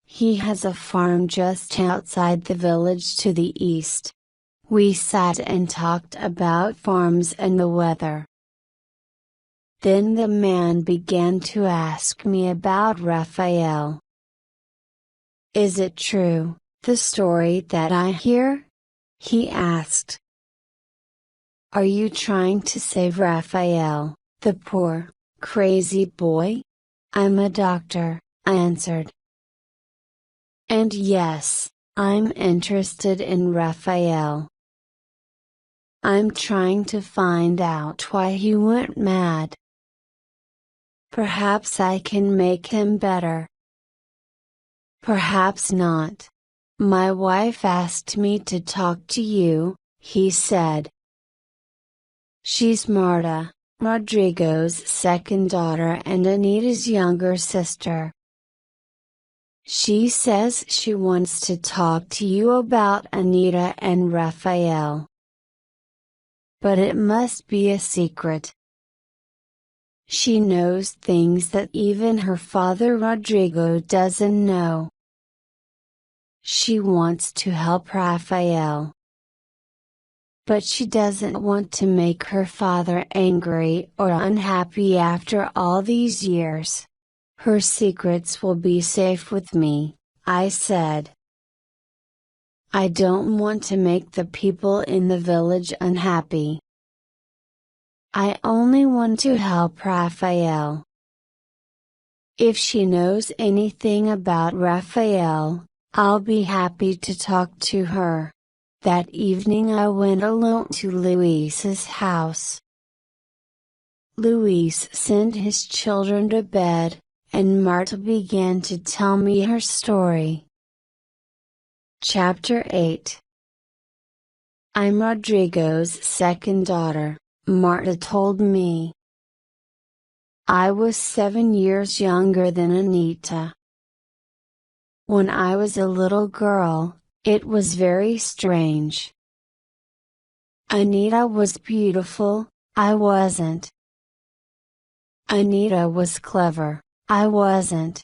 A: He has a farm just outside the village to the east." We sat and talked about farms and the weather. Then the man began to ask me about Raphael. "Is it true, the story that I hear?" he asked. "Are you trying to save Raphael, the poor, crazy boy?" "I'm a doctor," I answered. "And yes, I'm interested in Raphael. I'm trying to find out why he went mad. Perhaps I can make him better. Perhaps not. My wife asked me to talk to you," he said. "She's Marta, Rodrigo's second daughter and Anita's younger sister. She says she wants to talk to you about Anita and Raphael. But it must be a secret. She knows things that even her father Rodrigo doesn't know. She wants to help Raphael. But she doesn't want to make her father angry or unhappy after all these years. Her secrets will be safe with me," I said. "I don't want to make the people in the village unhappy. I only want to help Raphael. If she knows anything about Raphael, I'll be happy to talk to her." That evening I went alone to Luis's house. Luis sent his children to bed, and Marta began to tell me her story. Chapter 8. "I'm Rodrigo's second daughter," Marta told me. "I was 7 years younger than Anita. When I was a little girl, it was very strange. Anita was beautiful, I wasn't. Anita was clever, I wasn't.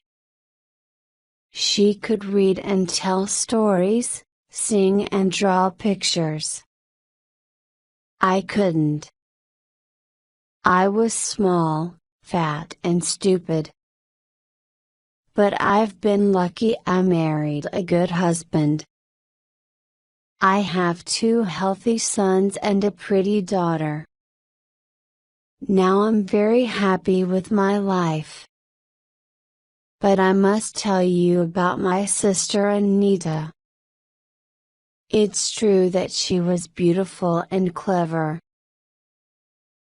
A: She could read and tell stories, sing and draw pictures. I couldn't. I was small, fat and stupid. But I've been lucky I married a good husband. I have 2 healthy sons and a pretty daughter. Now I'm very happy with my life. But I must tell you about my sister Anita. It's true that she was beautiful and clever.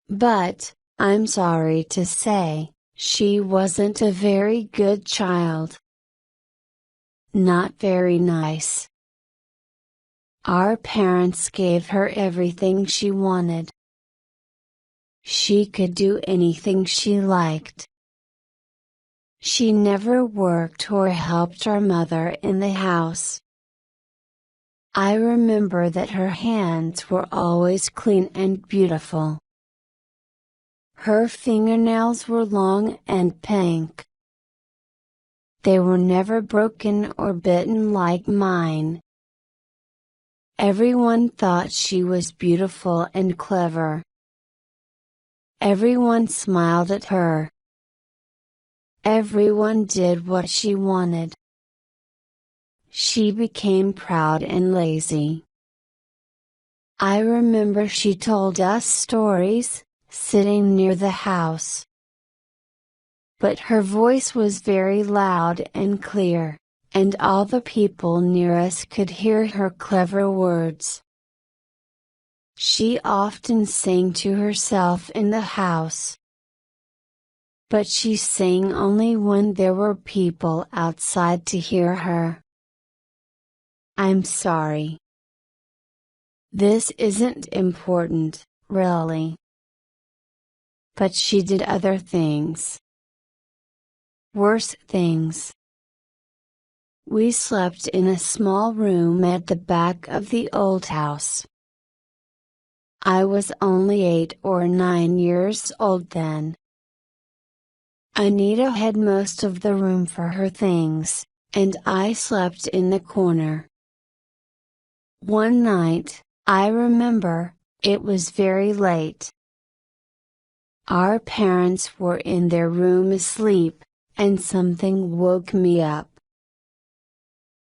A: But, I'm sorry to say, she wasn't a very good child. not very nice. Our parents gave her everything she wanted. She could do anything she liked. She never worked or helped our mother in the house. I remember that her hands were always clean and beautiful. Her fingernails were long and pink. They were never broken or bitten like mine. Everyone thought she was beautiful and clever. Everyone smiled at her. Everyone did what she wanted. She became proud and lazy. I remember she told us stories, sitting near the house. But her voice was very loud and clear, and all the people near us could hear her clever words. She often sang to herself in the house. But she sang only when there were people outside to hear her. I'm sorry. This isn't important, really. But she did other things. Worse things. We slept in a small room at the back of the old house. I was only 8 or 9 years old then. Anita had most of the room for her things, and I slept in the corner. One night, I remember, it was very late. Our parents were in their room asleep, and something woke me up.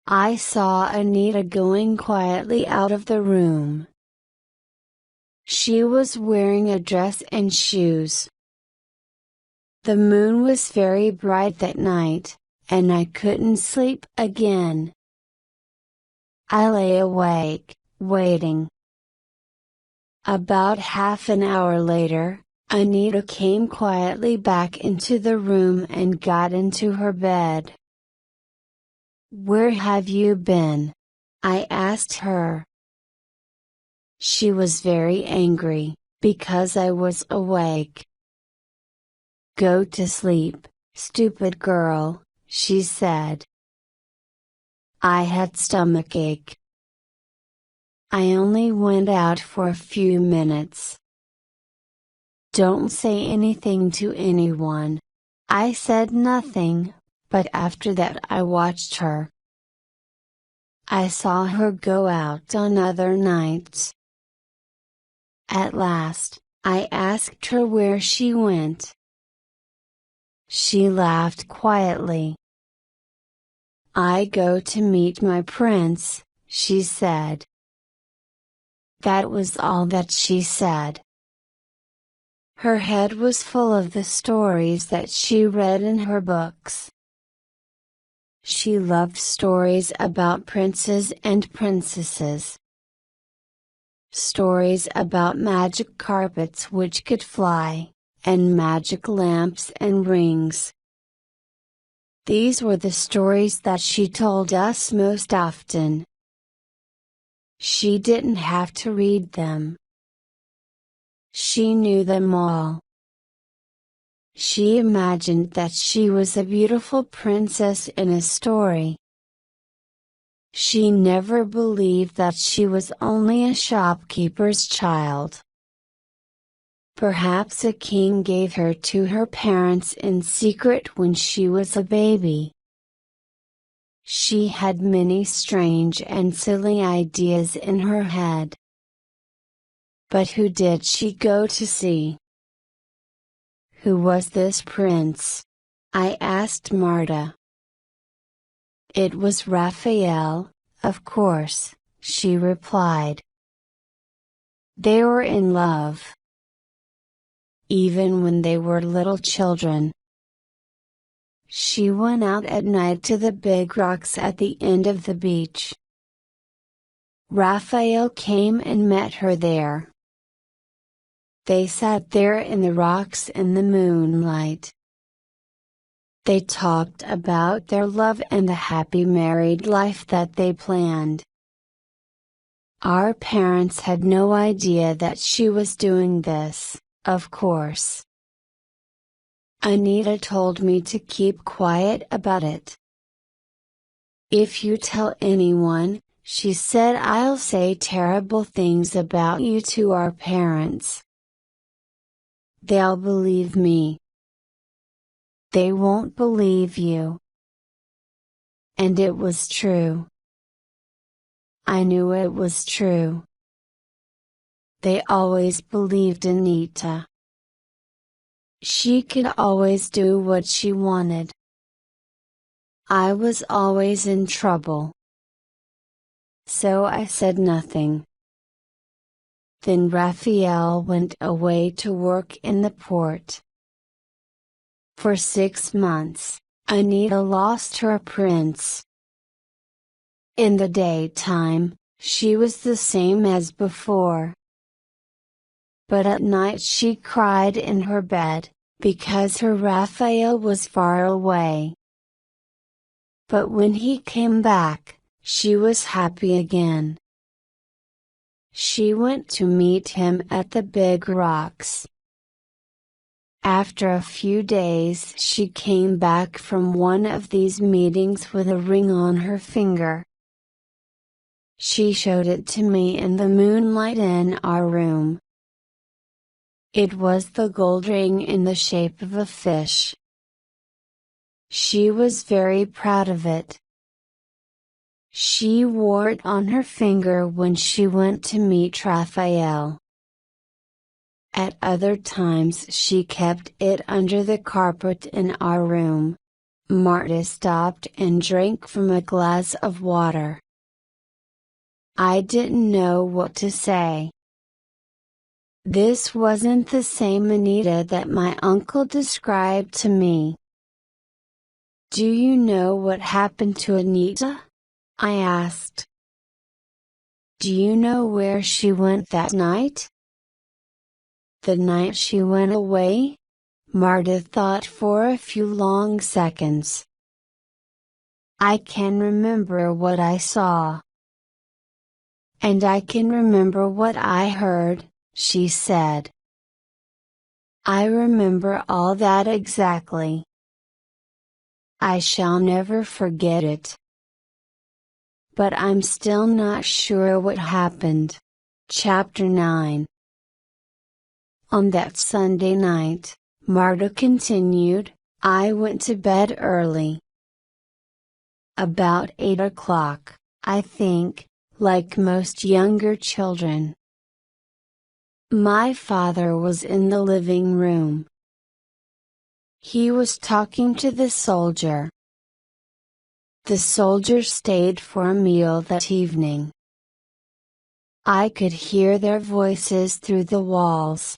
A: I saw Anita going quietly out of the room. She was wearing a dress and shoes. The moon was very bright that night, and I couldn't sleep again. I lay awake, waiting. About half an hour later, Anita came quietly back into the room and got into her bed. "Where have you been?" I asked her. She was very angry, because I was awake. "Go to sleep, stupid girl," she said. I had stomachache. I only went out for a few minutes. "Don't say anything to anyone." I said nothing, but after that I watched her. I saw her go out on other nights. At last, I asked her where she went. She laughed quietly. "I go to meet my prince," she said. That was all that she said. Her head was full of the stories that she read in her books. She loved stories about princes and princesses. Stories about magic carpets which could fly, and magic lamps and rings. These were the stories that she told us most often. She didn't have to read them. She knew them all. She imagined that she was a beautiful princess in a story. She never believed that she was only a shopkeeper's child. Perhaps a king gave her to her parents in secret when she was a baby. She had many strange and silly ideas in her head. But who did she go to see? Who was this prince? I asked Marta. It was Raphael, of course, she replied. They were in love. Even when they were little children. She went out at night to the big rocks at the end of the beach. Raphael came and met her there. They sat there in the rocks in the moonlight. They talked about their love and the happy married life that they planned. Our parents had no idea that she was doing this, of course. Anita told me to keep quiet about it. If you tell anyone, she said, I'll say terrible things about you to our parents. They'll believe me. They won't believe you. And it was true. I knew it was true. They always believed Anita. She could always do what she wanted. I was always in trouble. So I said nothing. Then Raphael went away to work in the port. For 6 months, Anita lost her prince. In the daytime, she was the same as before. But at night she cried in her bed, because her Raphael was far away. But when he came back, she was happy again. She went to meet him at the big rocks. After a few days she came back from one of these meetings with a ring on her finger. She showed it to me in the moonlight in our room. It was the gold ring in the shape of a fish. She was very proud of it. She wore it on her finger when she went to meet Raphael. At other times she kept it under the carpet in our room. Marta stopped and drank from a glass of water. I didn't know what to say. This wasn't the same Anita that my uncle described to me. Do you know what happened to Anita? I asked. Do you know where she went that night? The night she went away? Marta thought for a few long seconds. I can remember what I saw. And I can remember what I heard, she said. I remember all that exactly. I shall never forget it. But I'm still not sure what happened. Chapter 9. On that Sunday night, Marta continued, I went to bed early. About 8 o'clock, I think, like most younger children. My father was in the living room. He was talking to the soldier. The soldier stayed for a meal that evening. I could hear their voices through the walls.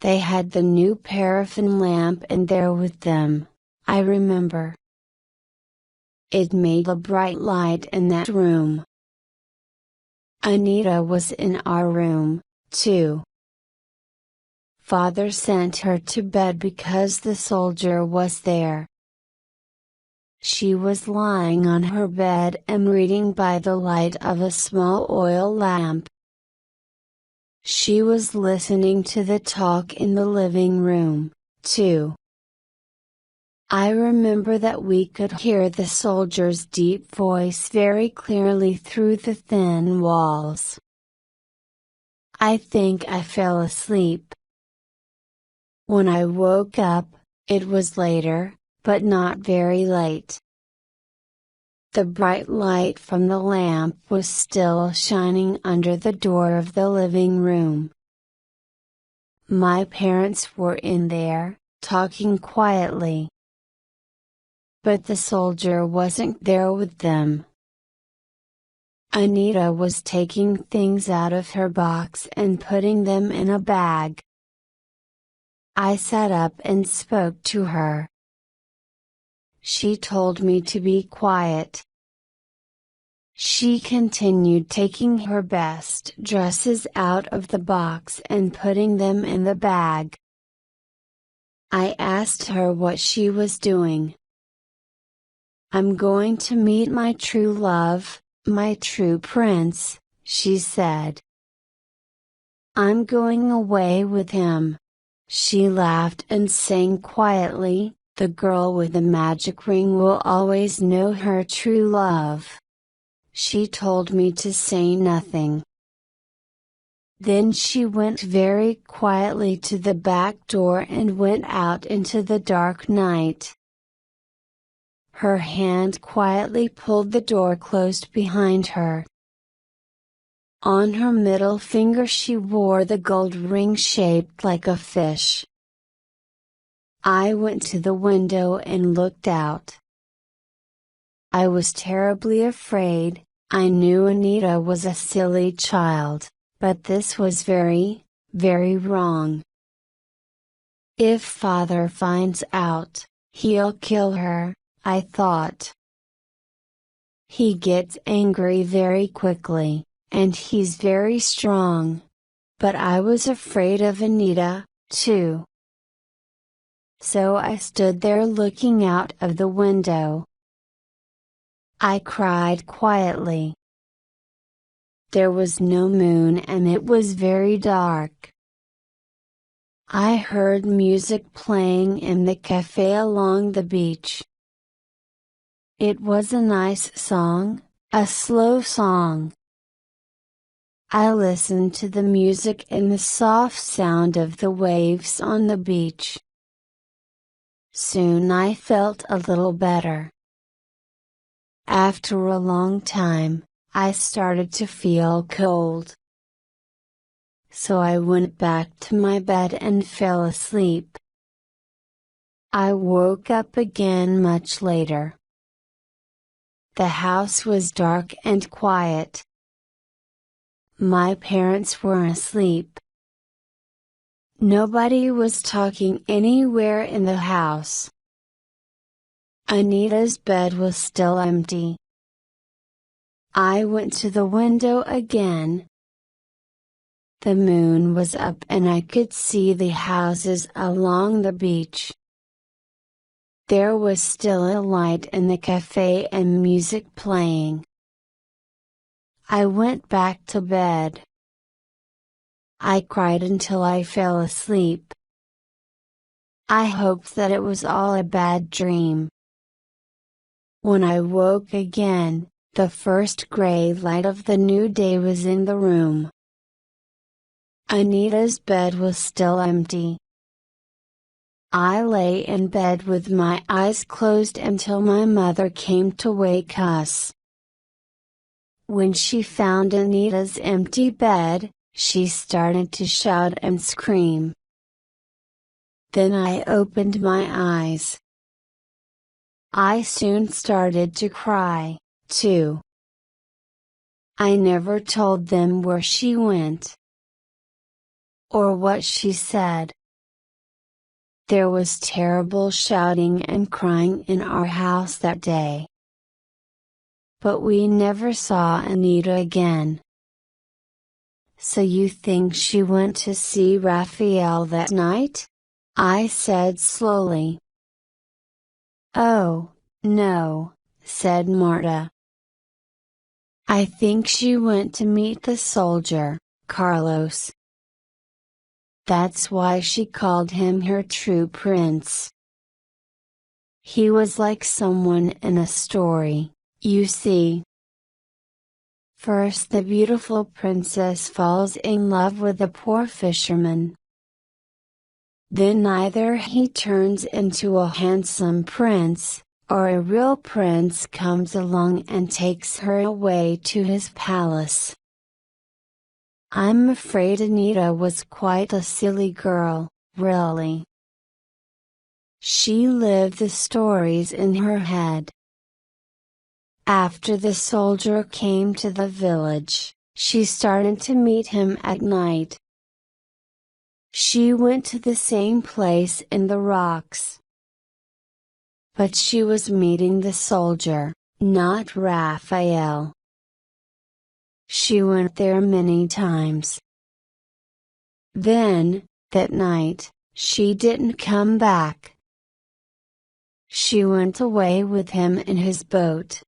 A: They had the new paraffin lamp in there with them, I remember. It made a bright light in that room. Anita was in our room, too. Father sent her to bed because the soldier was there. She was lying on her bed and reading by the light of a small oil lamp. She was listening to the talk in the living room, too. I remember that we could hear the soldier's deep voice very clearly through the thin walls. I think I fell asleep. When I woke up, it was later, but not very late. The bright light from the lamp was still shining under the door of the living room. My parents were in there, talking quietly. But the soldier wasn't there with them. Anita was taking things out of her box and putting them in a bag. I sat up and spoke to her. She told me to be quiet. She continued taking her best dresses out of the box and putting them in the bag. I asked her what she was doing. "I'm going to meet my true love, my true prince," she said. "I'm going away with him." She laughed and sang quietly, "The girl with the magic ring will always know her true love." She told me to say nothing. Then she went very quietly to the back door and went out into the dark night. Her hand quietly pulled the door closed behind her. On her middle finger she wore the gold ring shaped like a fish. I went to the window and looked out. I was terribly afraid. I knew Anita was a silly child, but this was very, very wrong. If Father finds out, he'll kill her, I thought. He gets angry very quickly, and he's very strong. But I was afraid of Anita, too. So I stood there looking out of the window. I cried quietly. There was no moon and it was very dark. I heard music playing in the cafe along the beach. It was a nice song, a slow song. I listened to the music and the soft sound of the waves on the beach. Soon I felt a little better. After a long time, I started to feel cold. So I went back to my bed and fell asleep. I woke up again much later. The house was dark and quiet. My parents were asleep. Nobody was talking anywhere in the house. Anita's bed was still empty. I went to the window again. The moon was up and I could see the houses along the beach. There was still a light in the cafe and music playing. I went back to bed. I cried until I fell asleep. I hoped that it was all a bad dream. When I woke again, the first gray light of the new day was in the room. Anita's bed was still empty. I lay in bed with my eyes closed until my mother came to wake us. When she found Anita's empty bed, she started to shout and scream. Then I opened my eyes. I soon started to cry, too. I never told them where she went, or what she said. There was terrible shouting and crying in our house that day. But we never saw Anita again. So you think she went to see Raphael that night? I said slowly. Oh, no, said Marta. I think she went to meet the soldier, Carlos. That's why she called him her true prince. He was like someone in a story, you see. First the beautiful princess falls in love with the poor fisherman. Then either he turns into a handsome prince, or a real prince comes along and takes her away to his palace. I'm afraid Anita was quite a silly girl, really. She lived the stories in her head. After the soldier came to the village, she started to meet him at night. She went to the same place in the rocks. But she was meeting the soldier, not Raphael. She went there many times. Then, that night, she didn't come back. She went away with him in his boat.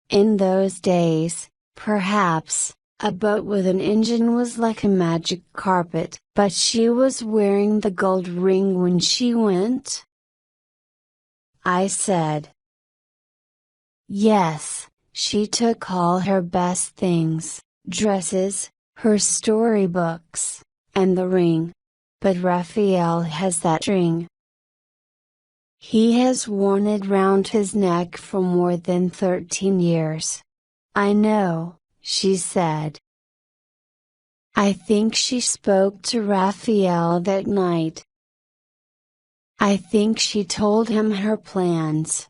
A: In those days, perhaps, a boat with an engine was like a magic carpet, but she was wearing the gold ring when she went? I said. Yes, she took all her best things, dresses, her storybooks, and the ring. But Raphael has that ring. He has worn it round his neck for more than 13 years. I know, she said. I think she spoke to Raphael that night. I think she told him her plans.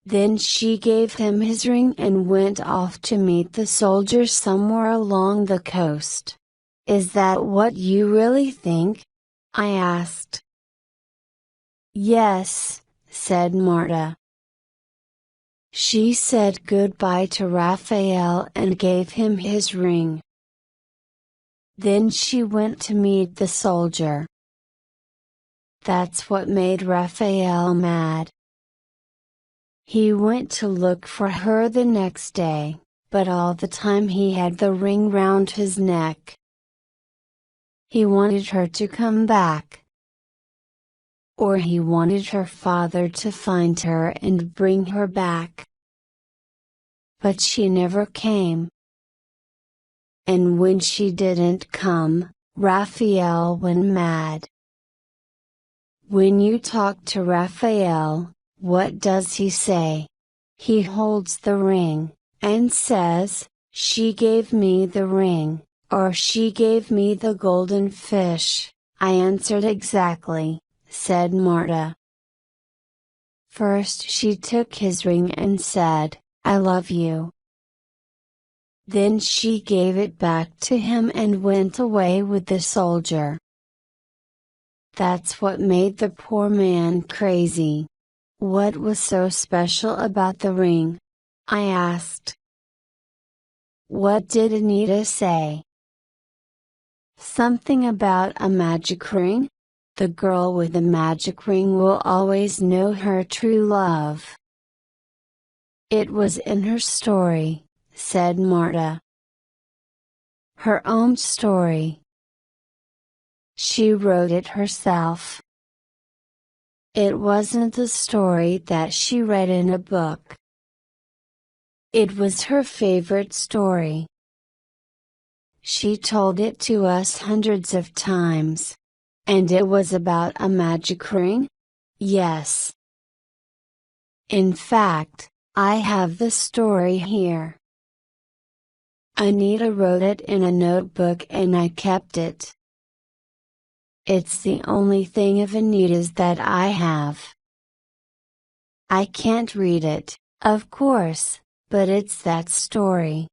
A: Then she gave him his ring and went off to meet the soldier somewhere along the coast. Is that what you really think? I asked. Yes, said Marta. She said goodbye to Raphael and gave him his ring. Then she went to meet the soldier. That's what made Raphael mad. He went to look for her the next day, but all the time he had the ring round his neck. He wanted her to come back. Or he wanted her father to find her and bring her back. But she never came. And when she didn't come, Raphael went mad. When you talk to Raphael, what does he say? He holds the ring, and says, "She gave me the ring," or "She gave me the golden fish." I answered exactly, said Marta. First she took his ring and said, "I love you." Then she gave it back to him and went away with the soldier. That's what made the poor man crazy. What was so special about the ring? I asked. What did Anita say? Something about a magic ring? The girl with the magic ring will always know her true love. It was in her story, said Marta. Her own story. She wrote it herself. It wasn't a story that she read in a book. It was her favorite story. She told it to us hundreds of times. And it was about a magic ring? Yes. In fact, I have the story here. Anita wrote it in a notebook and I kept it. It's the only thing of Anita's that I have. I can't read it, of course, but it's that story.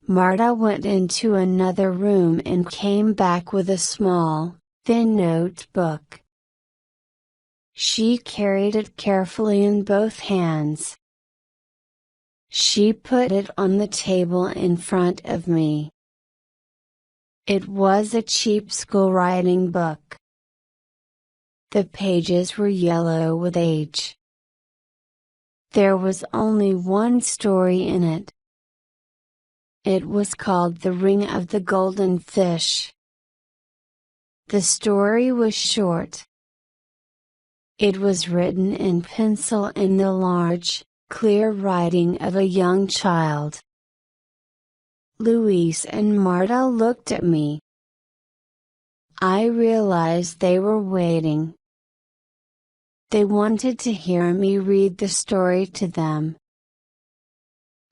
A: Marta went into another room and came back with a small, thin notebook. She carried it carefully in both hands. She put it on the table in front of me. It was a cheap school writing book. The pages were yellow with age. There was only one story in it. It was called The Ring of the Golden Fish. The story was short. It was written in pencil in the large, clear writing of a young child. Louise and Marta looked at me. I realized they were waiting. They wanted to hear me read the story to them.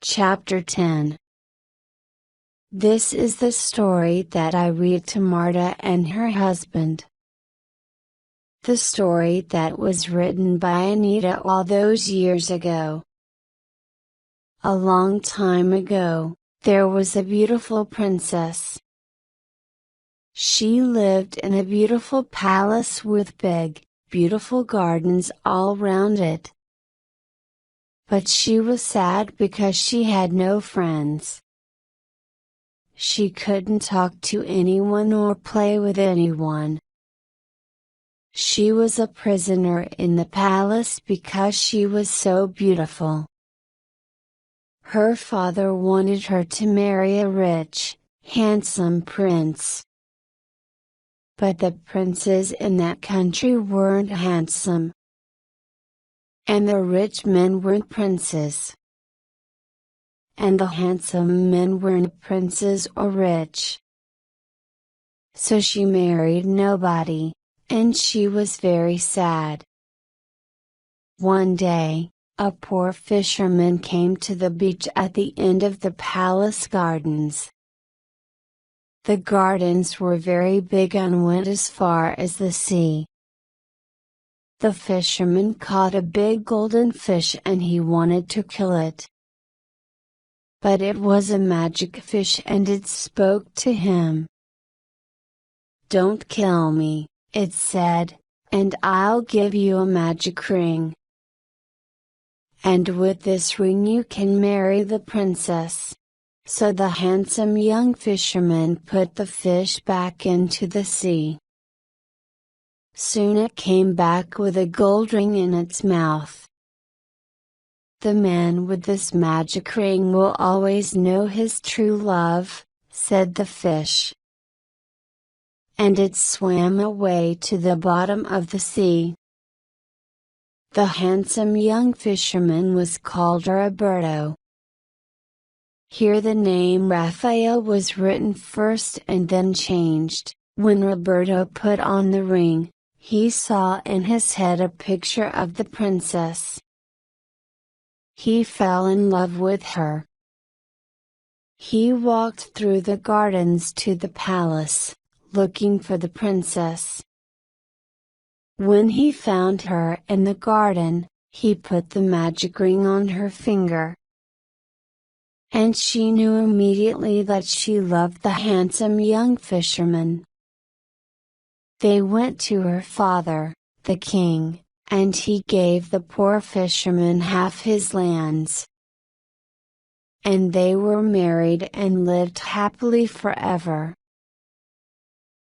A: Chapter 10. This is the story that I read to Marta and her husband. The story that was written by Anita all those years ago. A long time ago, there was a beautiful princess. She lived in a beautiful palace with big, beautiful gardens all round it. But she was sad because she had no friends. She couldn't talk to anyone or play with anyone, She was a prisoner in the palace because she was so beautiful. Her father wanted her to marry a rich, handsome prince. But the princes in that country weren't handsome. And the rich men weren't princes. And the handsome men weren't princes or rich. So she married nobody, and she was very sad. One day, a poor fisherman came to the beach at the end of the palace gardens. The gardens were very big and went as far as the sea. The fisherman caught a big golden fish and he wanted to kill it. But it was a magic fish and it spoke to him. "Don't kill me," it said, "and I'll give you a magic ring. And with this ring you can marry the princess." So the handsome young fisherman put the fish back into the sea. Soon it came back with a gold ring in its mouth. "The man with this magic ring will always know his true love," said the fish. And it swam away to the bottom of the sea. The handsome young fisherman was called Roberto. Here the name Raphael was written first and then changed. When Roberto put on the ring, he saw in his head a picture of the princess. He fell in love with her. He walked through the gardens to the palace, looking for the princess. When he found her in the garden, he put the magic ring on her finger. And she knew immediately that she loved the handsome young fisherman. They went to her father, the king, and he gave the poor fisherman half his lands. And they were married and lived happily forever.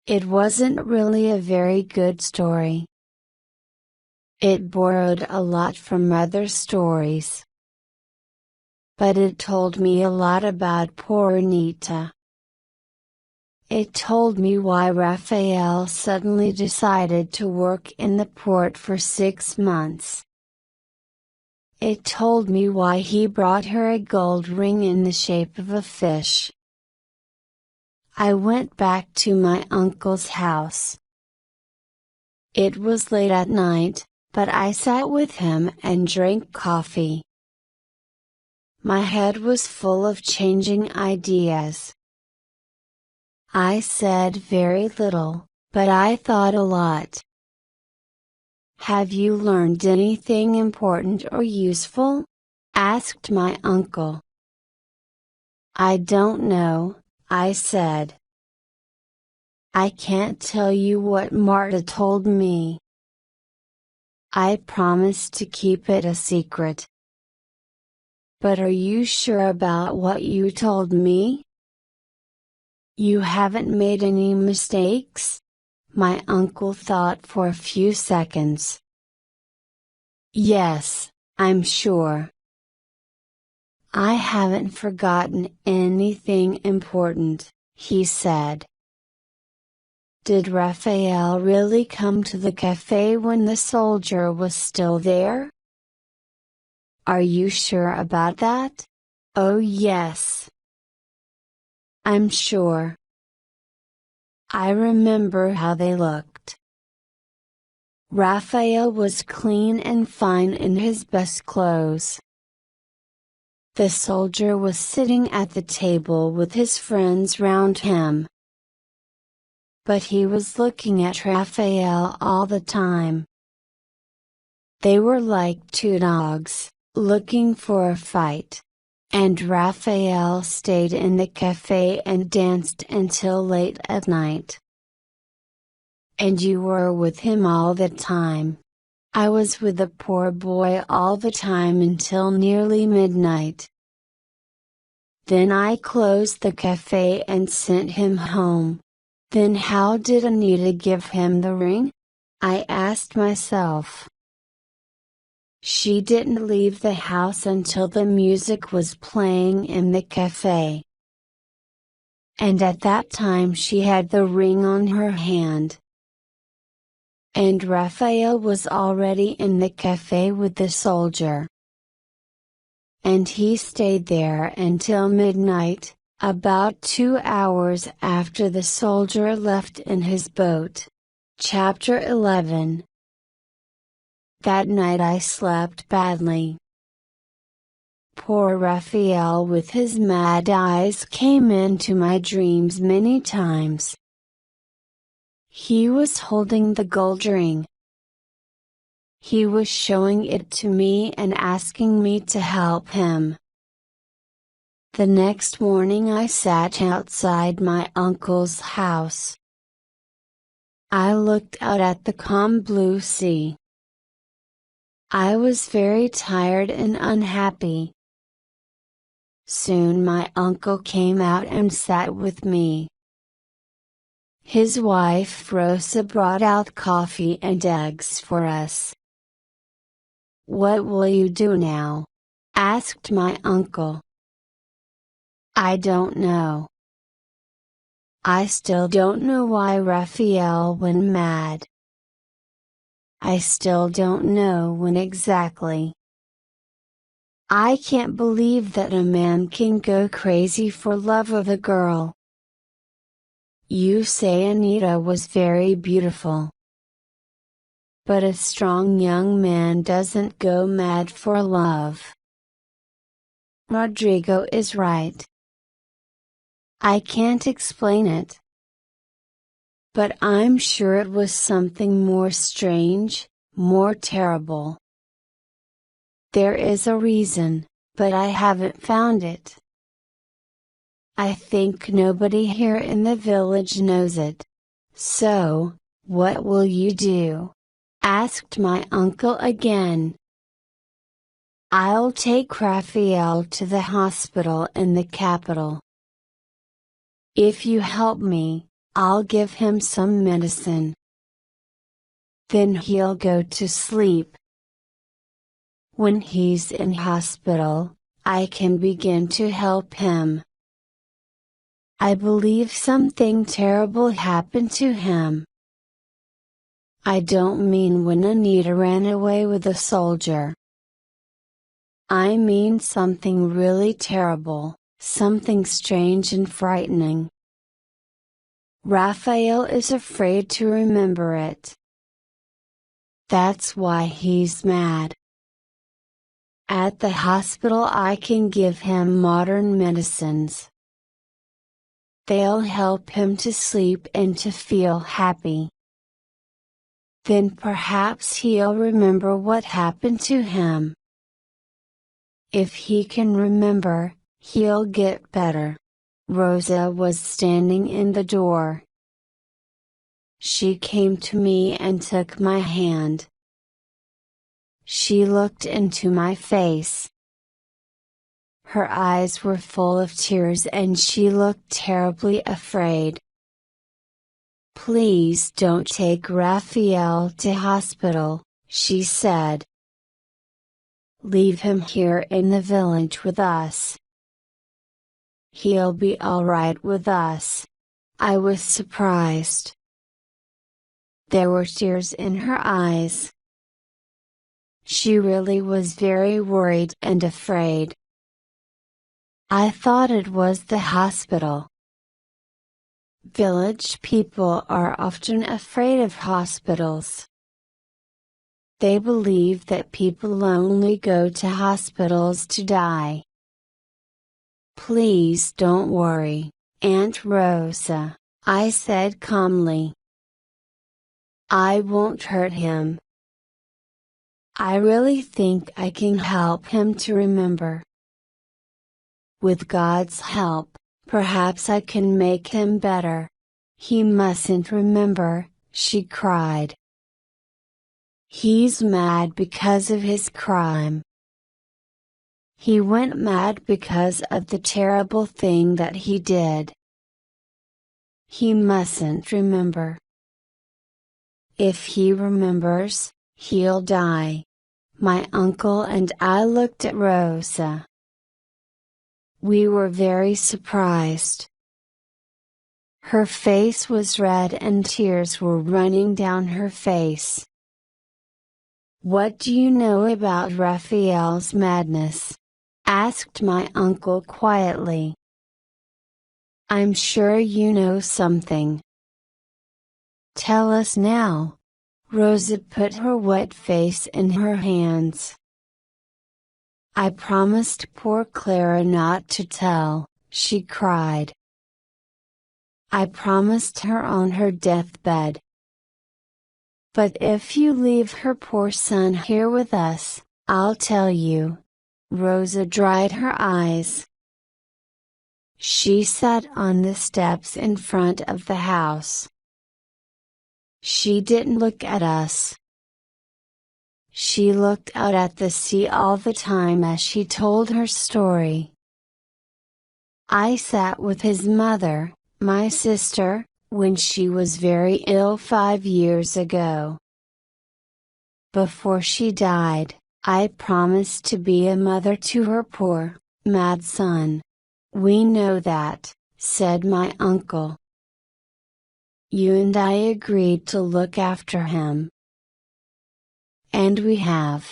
A: It wasn't really a very good story. It borrowed a lot from other stories. But it told me a lot about poor Anita. It told me why Raphael suddenly decided to work in the port for 6 months. It told me why he brought her a gold ring in the shape of a fish. I went back to my uncle's house. It was late at night, but I sat with him and drank coffee. My head was full of changing ideas. I said very little, but I thought a lot. "Have you learned anything important or useful?" asked my uncle. "I don't know," I said. "I can't tell you what Marta told me. I promised to keep it a secret." "But are you sure about what you told me? You haven't made any mistakes?" My uncle thought for a few seconds. "Yes, I'm sure. I haven't forgotten anything important," he said. "Did Raphael really come to the cafe when the soldier was still there?" "Are you sure about that?" "Oh yes. I'm sure. I remember how they looked. Raphael was clean and fine in his best clothes. The soldier was sitting at the table with his friends round him. But he was looking at Raphael all the time. They were like two dogs, looking for a fight. And Raphael stayed in the cafe and danced until late at night." "And you were with him all the time?" "I was with the poor boy all the time until nearly midnight. Then I closed the cafe and sent him home." "Then how did Anita give him the ring?" I asked myself. She didn't leave the house until the music was playing in the cafe. And at that time she had the ring on her hand. And Raphael was already in the cafe with the soldier. And he stayed there until midnight, about 2 hours after the soldier left in his boat. Chapter 11. That night I slept badly. Poor Raphael with his mad eyes came into my dreams many times. He was holding the gold ring. He was showing it to me and asking me to help him. The next morning I sat outside my uncle's house. I looked out at the calm blue sea. I was very tired and unhappy. Soon my uncle came out and sat with me. His wife Rosa brought out coffee and eggs for us. "What will you do now?" asked my uncle. "I don't know. I still don't know why Raphael went mad. I still don't know when exactly. I can't believe that a man can go crazy for love of a girl. You say Anita was very beautiful. But a strong young man doesn't go mad for love. Rodrigo is right. I can't explain it. But I'm sure it was something more strange, more terrible. There is a reason, but I haven't found it. I think nobody here in the village knows it. So, what will you do?" asked my uncle again. "I'll take Raphael to the hospital in the capital. If you help me, I'll give him some medicine. Then he'll go to sleep. When he's in hospital, I can begin to help him. I believe something terrible happened to him. I don't mean when Anita ran away with a soldier. I mean something really terrible, something strange and frightening. Raphael is afraid to remember it. That's why he's mad. At the hospital I can give him modern medicines. They'll help him to sleep and to feel happy. Then perhaps he'll remember what happened to him. If he can remember, he'll get better." Rosa was standing in the door. She came to me and took my hand. She looked into my face. Her eyes were full of tears and she looked terribly afraid. "Please don't take Raphael to hospital," she said. "Leave him here in the village with us. He'll be all right with us." I was surprised. There were tears in her eyes. She really was very worried and afraid. I thought it was the hospital. Village people are often afraid of hospitals. They believe that people only go to hospitals to die. "Please don't worry, Aunt Rosa," I said calmly. "I won't hurt him. I really think I can help him to remember. With God's help, perhaps I can make him better. He mustn't remember," she cried. "He's mad because of his crime. He went mad because of the terrible thing that he did. He mustn't remember. If he remembers, he'll die. My uncle and I looked at Rosa. We were very surprised. Her face was red and tears were running down her face. "What do you know about Raphael's madness?" asked my uncle quietly. "I'm sure you know something. Tell us now." Rosa put her wet face in her hands. "I promised poor Clara not to tell," she cried. "I promised her on her deathbed. But if you leave her poor son here with us, I'll tell you." Rosa dried her eyes. She sat on the steps in front of the house. She didn't look at us. She looked out at the sea all the time as she told her story. "I sat with his mother, my sister, when she was very ill 5 years ago. Before she died, I promised to be a mother to her poor, mad son." "We know that," said my uncle. "You and I agreed to look after him. And we have.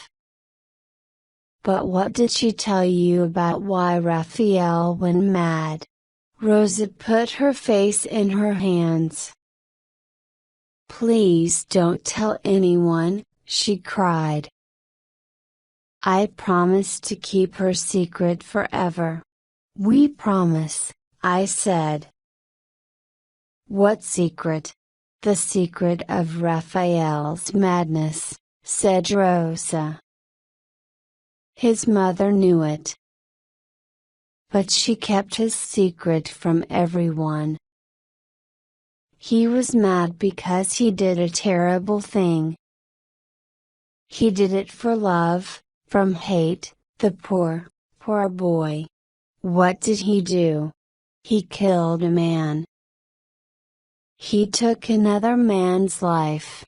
A: But what did she tell you about why Raphael went mad?" Rosa put her face in her hands. "Please don't tell anyone," she cried. "I promised to keep her secret forever." "We promise," I said. "What secret?" "The secret of Raphael's madness," said Rosa. "His mother knew it. But she kept his secret from everyone. He was mad because he did a terrible thing. He did it for love, from hate, the poor, poor boy. What did he do? He killed a man. He took another man's life.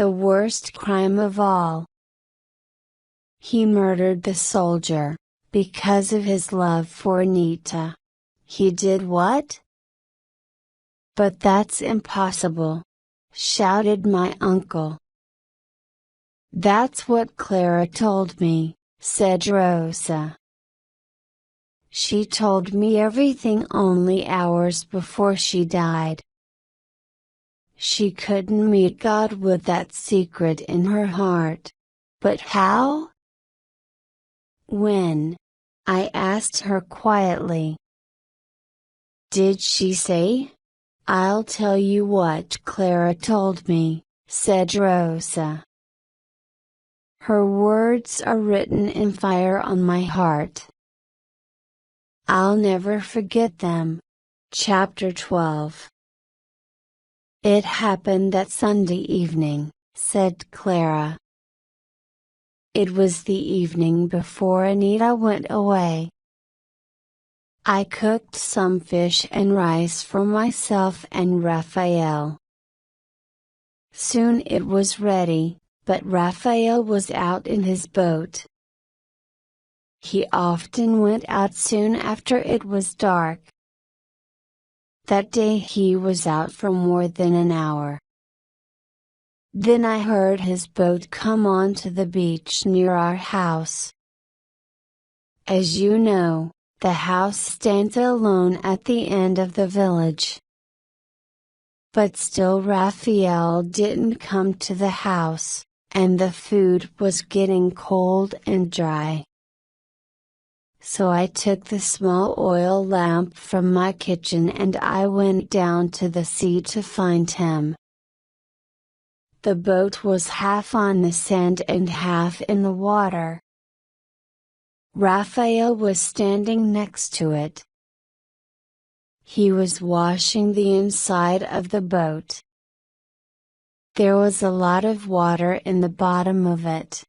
A: The worst crime of all. He murdered the soldier, because of his love for Anita." "He did what?" "But that's impossible!" shouted my uncle. "That's what Clara told me," said Rosa. "She told me everything only hours before she died. She couldn't meet God with that secret in her heart. But how?" "When?" I asked her quietly. "Did she say?" "I'll tell you what Clara told me," said Rosa. Her words are written in fire on my heart. I'll never forget them. Chapter 12. "It happened that Sunday evening," said Clara. "It was the evening before Anita went away. I cooked some fish and rice for myself and Raphael. Soon it was ready, but Raphael was out in his boat. He often went out soon after it was dark. That day he was out for more than an hour. Then I heard his boat come onto the beach near our house. As you know, the house stands alone at the end of the village. But still Raphael didn't come to the house, and the food was getting cold and dry. So I took the small oil lamp from my kitchen and I went down to the sea to find him. The boat was half on the sand and half in the water. Raphael was standing next to it. He was washing the inside of the boat. There was a lot of water in the bottom of it.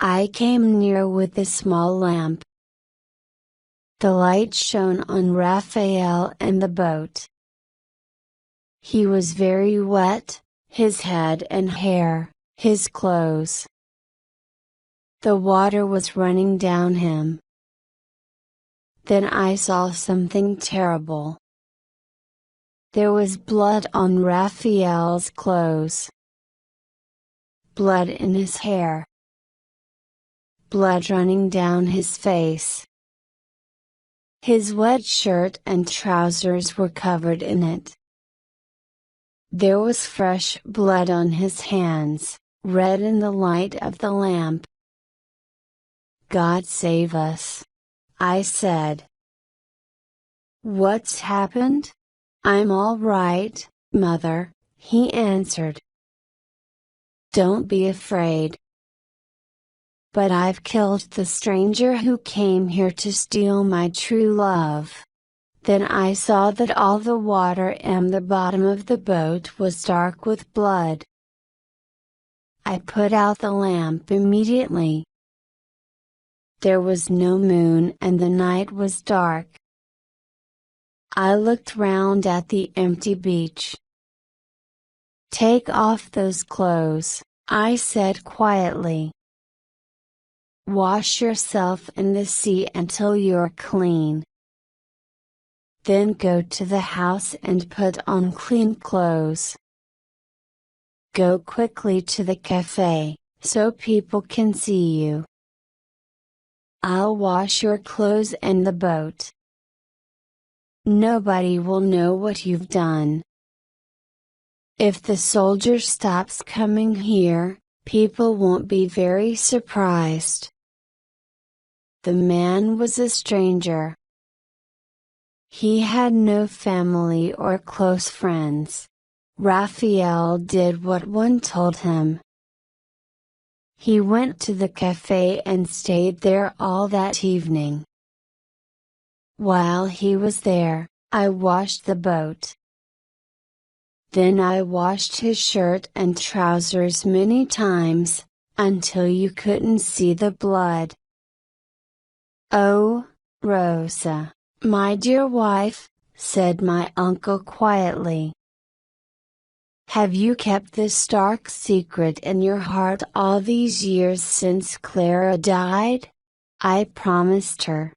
A: I came near with a small lamp. The light shone on Raphael and the boat. He was very wet, his head and hair, his clothes. The water was running down him. Then I saw something terrible. There was blood on Raphael's clothes. Blood in his hair. Blood running down his face. His wet shirt and trousers were covered in it. There was fresh blood on his hands, red in the light of the lamp. God save us, I said. What's happened? I'm all right, Mother, he answered. Don't be afraid. But I've killed the stranger who came here to steal my true love. Then I saw that all the water and the bottom of the boat was dark with blood. I put out the lamp immediately. There was no moon and the night was dark. I looked round at the empty beach. Take off those clothes, I said quietly. Wash yourself in the sea until you're clean. Then go to the house and put on clean clothes. Go quickly to the cafe, so people can see you. I'll wash your clothes and the boat. Nobody will know what you've done. If the soldier stops coming here, people won't be very surprised. The man was a stranger. He had no family or close friends. Raphael did what one told him. He went to the cafe and stayed there all that evening. While he was there, I washed the boat. Then I washed his shirt and trousers many times, until you couldn't see the blood. Oh, Rosa, my dear wife, said my uncle quietly. Have you kept this dark secret in your heart all these years since Clara died? I promised her.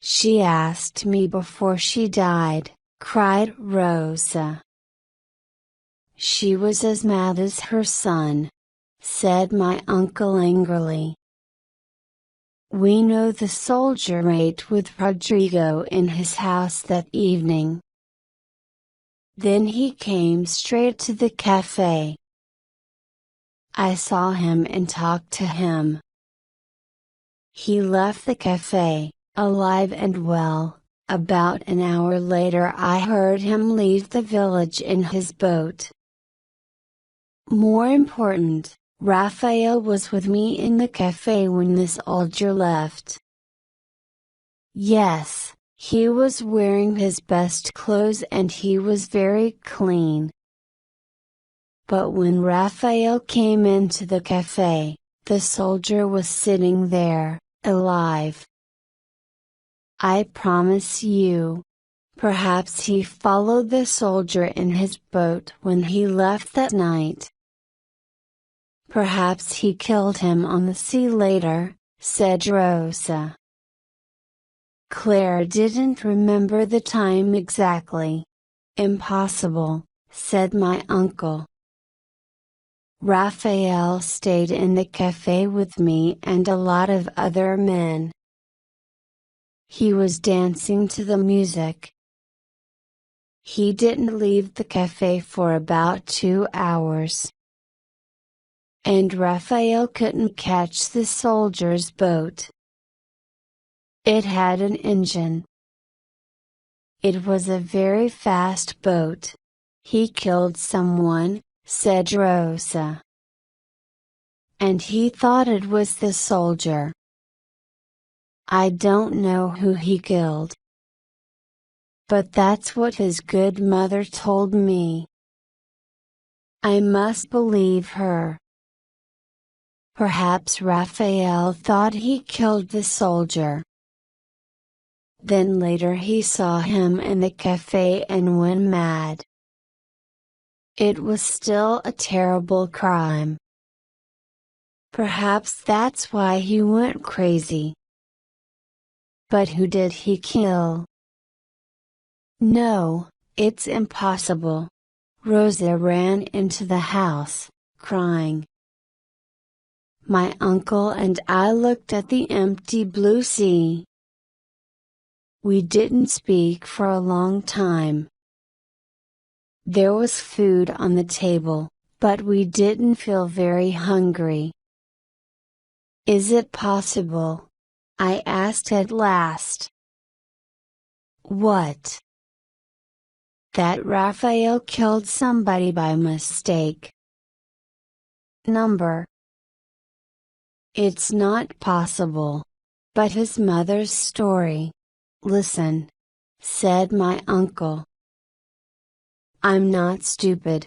A: She asked me before she died, cried Rosa. She was as mad as her son, said my uncle angrily. We know the soldier ate with Rodrigo in his house that evening. Then he came straight to the cafe. I saw him and talked to him. He left the cafe, alive and well. About an hour later I heard him leave the village in his boat. More important, Raphael was with me in the cafe when the soldier left. Yes, he was wearing his best clothes and he was very clean. But when Raphael came into the cafe, the soldier was sitting there, alive. I promise you. Perhaps he followed the soldier in his boat when he left that night. Perhaps he killed him on the sea later, said Rosa. Claire didn't remember the time exactly. Impossible, said my uncle. Raphael stayed in the cafe with me and a lot of other men. He was dancing to the music. He didn't leave the cafe for about 2 hours. And Raphael couldn't catch the soldier's boat. It had an engine. It was a very fast boat. He killed someone, said Rosa. And he thought it was the soldier. I don't know who he killed. But that's what his good mother told me. I must believe her. Perhaps Raphael thought he killed the soldier. Then later he saw him in the cafe and went mad. It was still a terrible crime. Perhaps that's why he went crazy. But who did he kill? No, it's impossible. Rosa ran into the house, crying. My uncle and I looked at the empty blue sea. We didn't speak for a long time. There was food on the table, but we didn't feel very hungry. Is it possible? I asked at last. What? That Raphael killed somebody by mistake. Number. It's not possible. But his mother's story. Listen, said my uncle. I'm not stupid.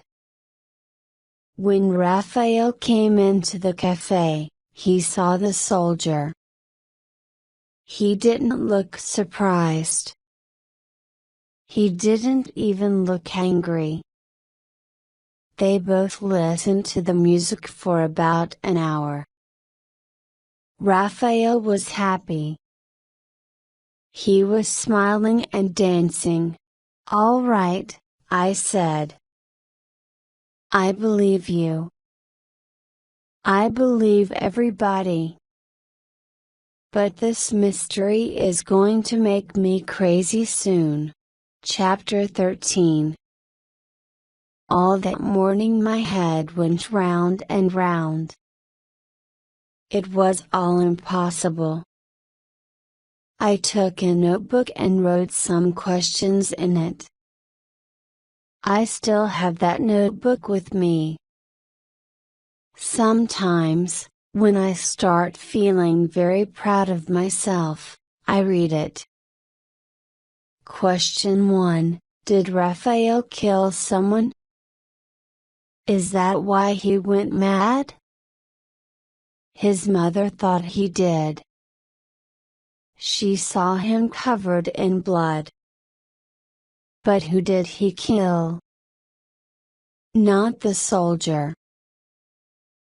A: When Raphael came into the cafe, he saw the soldier. He didn't look surprised. He didn't even look angry. They both listened to the music for about an hour. Raphael was happy. He was smiling and dancing. All right, I said. I believe you. I believe everybody. But this mystery is going to make me crazy soon. Chapter 13. All that morning my head went round and round. It was all impossible. I took a notebook and wrote some questions in it. I still have that notebook with me. Sometimes, when I start feeling very proud of myself, I read it. Question 1. Did Raphael kill someone? Is that why he went mad? His mother thought he did. She saw him covered in blood. But who did he kill? Not the soldier.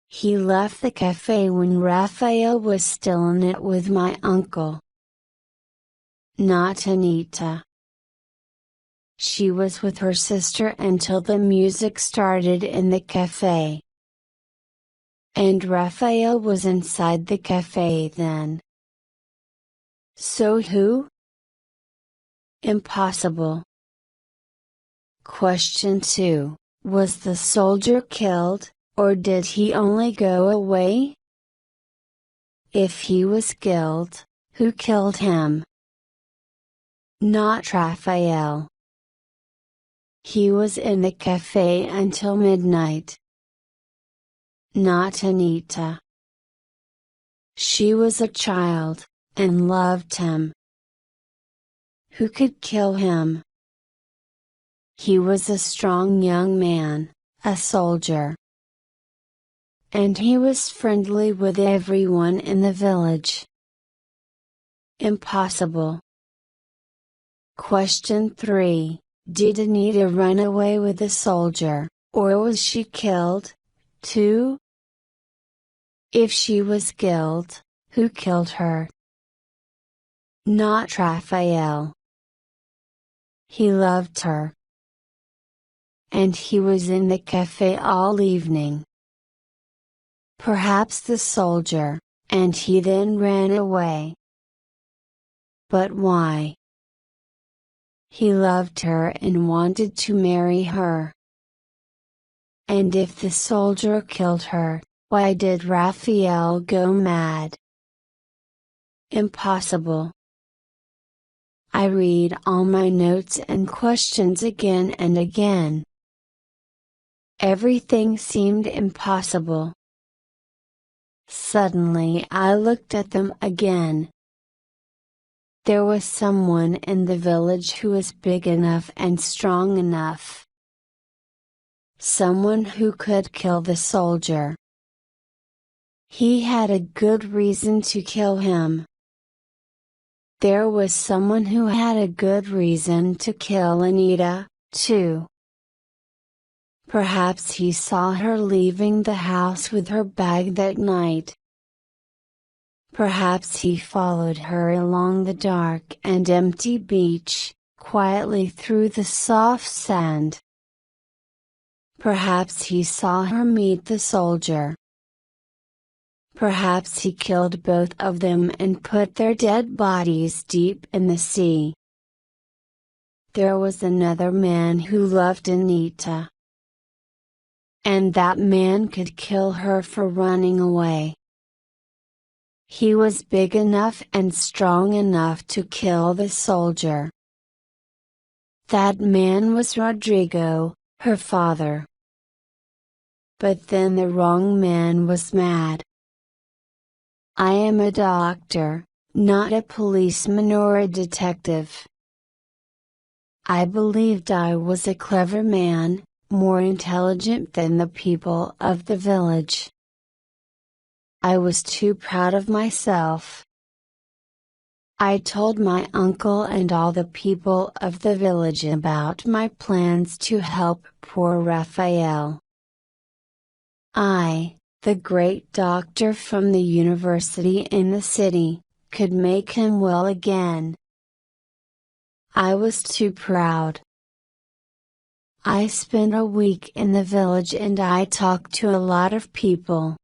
A: He left the cafe when Raphael was still in it with my uncle. Not Anita. She was with her sister until the music started in the cafe. And Raphael was inside the cafe then. So who? Impossible. Question 2. Was the soldier killed, or did he only go away? If he was killed, who killed him? Not Raphael. He was in the cafe until midnight. Not Anita. She was a child, and loved him. Who could kill him? He was a strong young man, a soldier. And he was friendly with everyone in the village. Impossible. Question 3. Did Anita run away with the soldier, or was she killed, too? If she was killed, who killed her? Not Raphael. He loved her. And he was in the cafe all evening. Perhaps the soldier, and he then ran away. But why? He loved her and wanted to marry her. And if the soldier killed her, why did Raphael go mad? Impossible. I read all my notes and questions again and again. Everything seemed impossible. Suddenly I looked at them again. There was someone in the village who was big enough and strong enough. Someone who could kill the soldier. He had a good reason to kill him. There was someone who had a good reason to kill Anita, too. Perhaps he saw her leaving the house with her bag that night. Perhaps he followed her along the dark and empty beach, quietly through the soft sand. Perhaps he saw her meet the soldier. Perhaps he killed both of them and put their dead bodies deep in the sea. There was another man who loved Anita. And that man could kill her for running away. He was big enough and strong enough to kill the soldier. That man was Rodrigo, her father. But then the wrong man was mad. I am a doctor, not a policeman or a detective. I believed I was a clever man, more intelligent than the people of the village. I was too proud of myself. I told my uncle and all the people of the village about my plans to help poor Raphael. I, the great doctor from the university in the city, could make him well again. I was too proud. I spent a week in the village and I talked to a lot of people.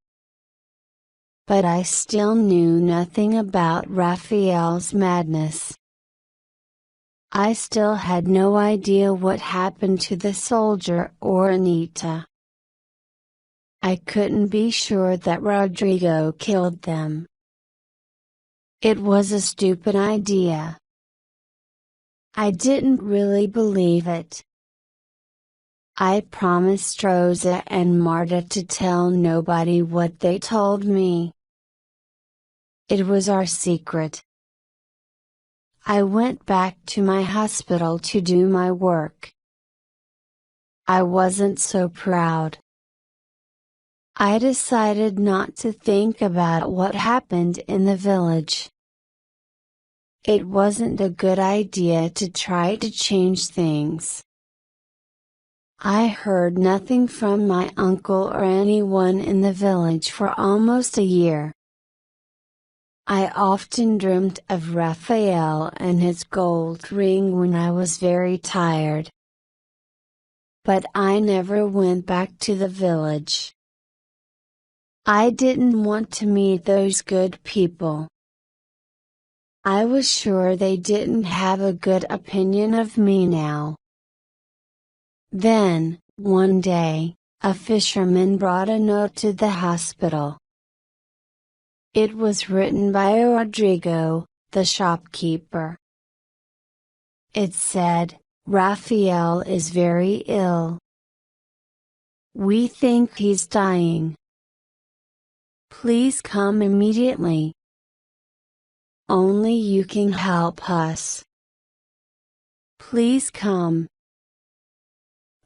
A: But I still knew nothing about Raphael's madness. I still had no idea what happened to the soldier or Anita. I couldn't be sure that Rodrigo killed them. It was a stupid idea. I didn't really believe it. I promised Rosa and Marta to tell nobody what they told me. It was our secret. I went back to my hospital to do my work. I wasn't so proud. I decided not to think about what happened in the village. It wasn't a good idea to try to change things. I heard nothing from my uncle or anyone in the village for almost a year. I often dreamt of Raphael and his gold ring when I was very tired. But I never went back to the village. I didn't want to meet those good people. I was sure they didn't have a good opinion of me now. Then, one day, a fisherman brought a note to the hospital. It was written by Rodrigo, the shopkeeper. It said, "Raphael is very ill. We think he's dying. Please come immediately. Only you can help us. Please come.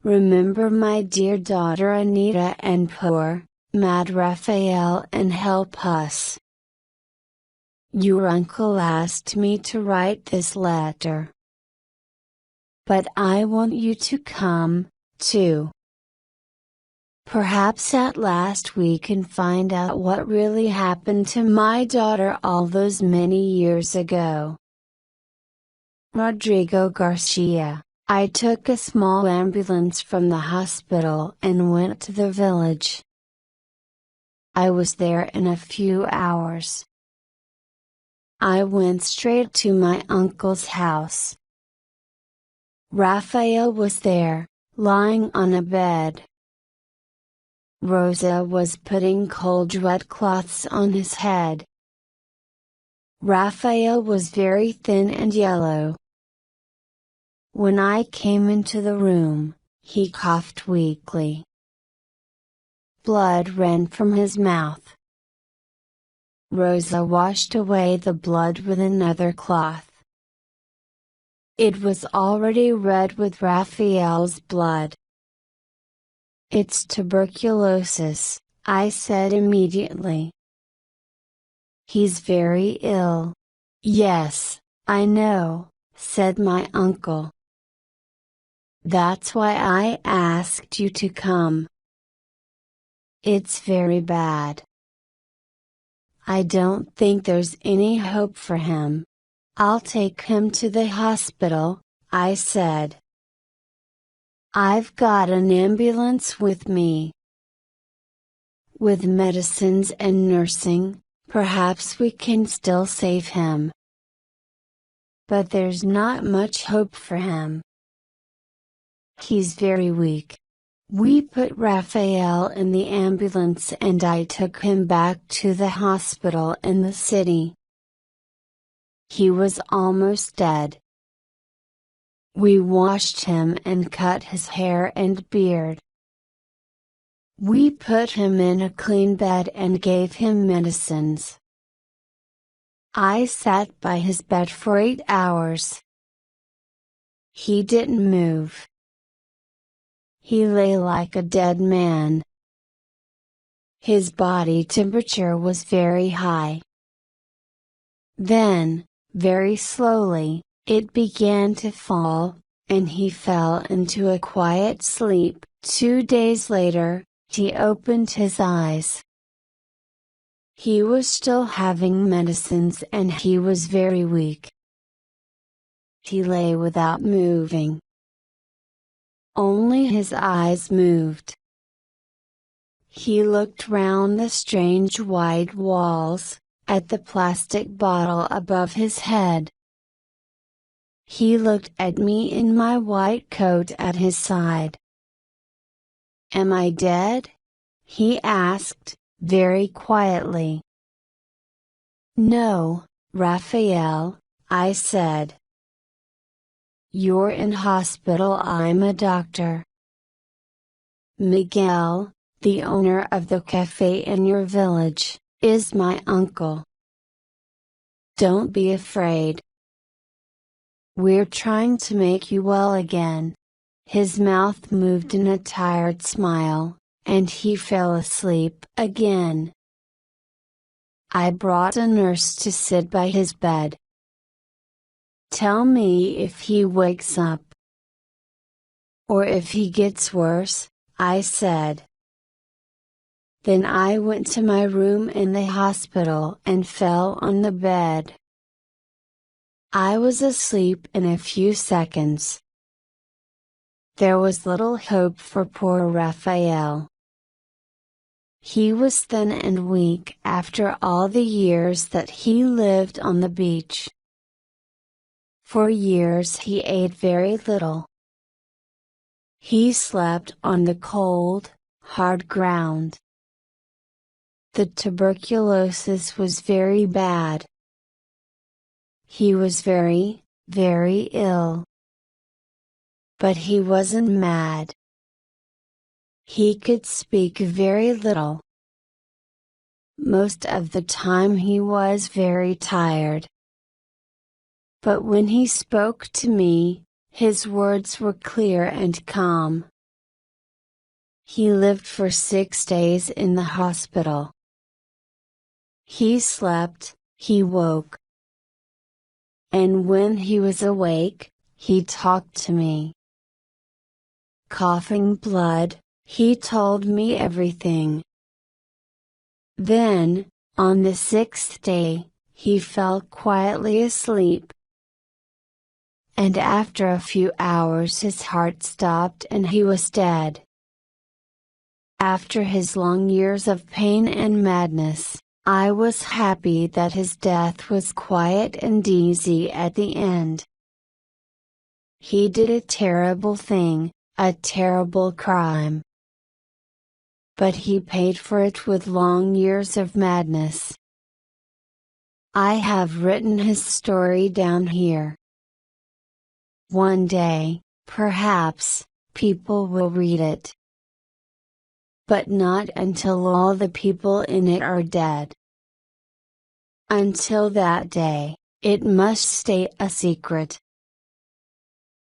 A: Remember my dear daughter Anita and poor, mad Raphael and help us." Your uncle asked me to write this letter. But I want you to come, too. Perhaps at last we can find out what really happened to my daughter all those many years ago. Rodrigo Garcia. I took a small ambulance from the hospital and went to the village. I was there in a few hours. I went straight to my uncle's house. Raphael was there, lying on a bed. Rosa was putting cold wet cloths on his head. Raphael was very thin and yellow. When I came into the room, he coughed weakly. Blood ran from his mouth. Rosa washed away the blood with another cloth. It was already red with Raphael's blood. "It's tuberculosis," I said immediately. "He's very ill." "Yes, "I know," said my uncle. "That's why I asked you to come. It's very bad. I don't think there's any hope for him. I'll take him to the hospital," I said. "I've got an ambulance with me. With medicines and nursing, perhaps we can still save him. But there's not much hope for him. He's very weak." We put Raphael in the ambulance and I took him back to the hospital in the city. He was almost dead. We washed him and cut his hair and beard. We put him in a clean bed and gave him medicines. I sat by his bed for 8 hours. He didn't move. He lay like a dead man. His body temperature was very high. Then, very slowly, it began to fall, and he fell into a quiet sleep. 2 days later, he opened his eyes. He was still having medicines and he was very weak. He lay without moving. Only his eyes moved. He looked round the strange white walls, at the plastic bottle above his head. He looked at me in my white coat at his side. "Am I dead?" he asked, very quietly. "No, Raphael," I said. "You're in hospital. I'm a doctor. Miguel, the owner of the cafe in your village, is my uncle. Don't be afraid. We're trying to make you well again." His mouth moved in a tired smile, and he fell asleep again. I brought a nurse to sit by his bed. "Tell me if he wakes up. Or if he gets worse," I said. Then I went to my room in the hospital and fell on the bed. I was asleep in a few seconds. There was little hope for poor Raphael. He was thin and weak after all the years that he lived on the beach. For years he ate very little. He slept on the cold, hard ground. The tuberculosis was very bad. He was very, very ill. But he wasn't mad. He could speak very little. Most of the time he was very tired. But when he spoke to me, his words were clear and calm. He lived for 6 days in the hospital. He slept, he woke. And when he was awake, he talked to me. Coughing blood, he told me everything. Then, on the 6th day, he fell quietly asleep. And after a few hours his heart stopped and he was dead. After his long years of pain and madness, I was happy that his death was quiet and easy at the end. He did a terrible thing, a terrible crime. But he paid for it with long years of madness. I have written his story down here. One day, perhaps, people will read it. But not until all the people in it are dead. Until that day, it must stay a secret.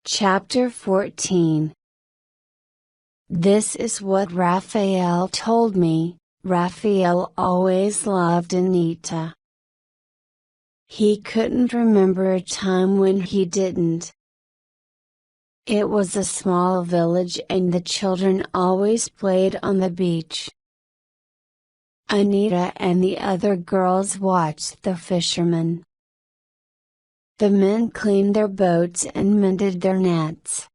A: Chapter 14. This is what Raphael told me. Raphael always loved Anita. He couldn't remember a time when he didn't. It was a small village and the children always played on the beach. Anita and the other girls watched the fishermen. The men cleaned their boats and mended their nets.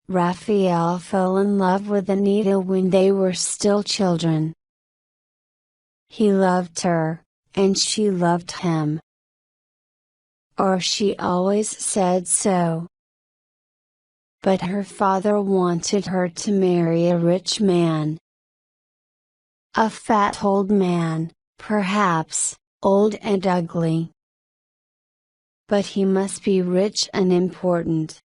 A: Raphael fell in love with Anita when they were still children. He loved her, and she loved him. Or she always said so. But her father wanted her to marry a rich man. A fat old man, perhaps, old and ugly. But he must be rich and important.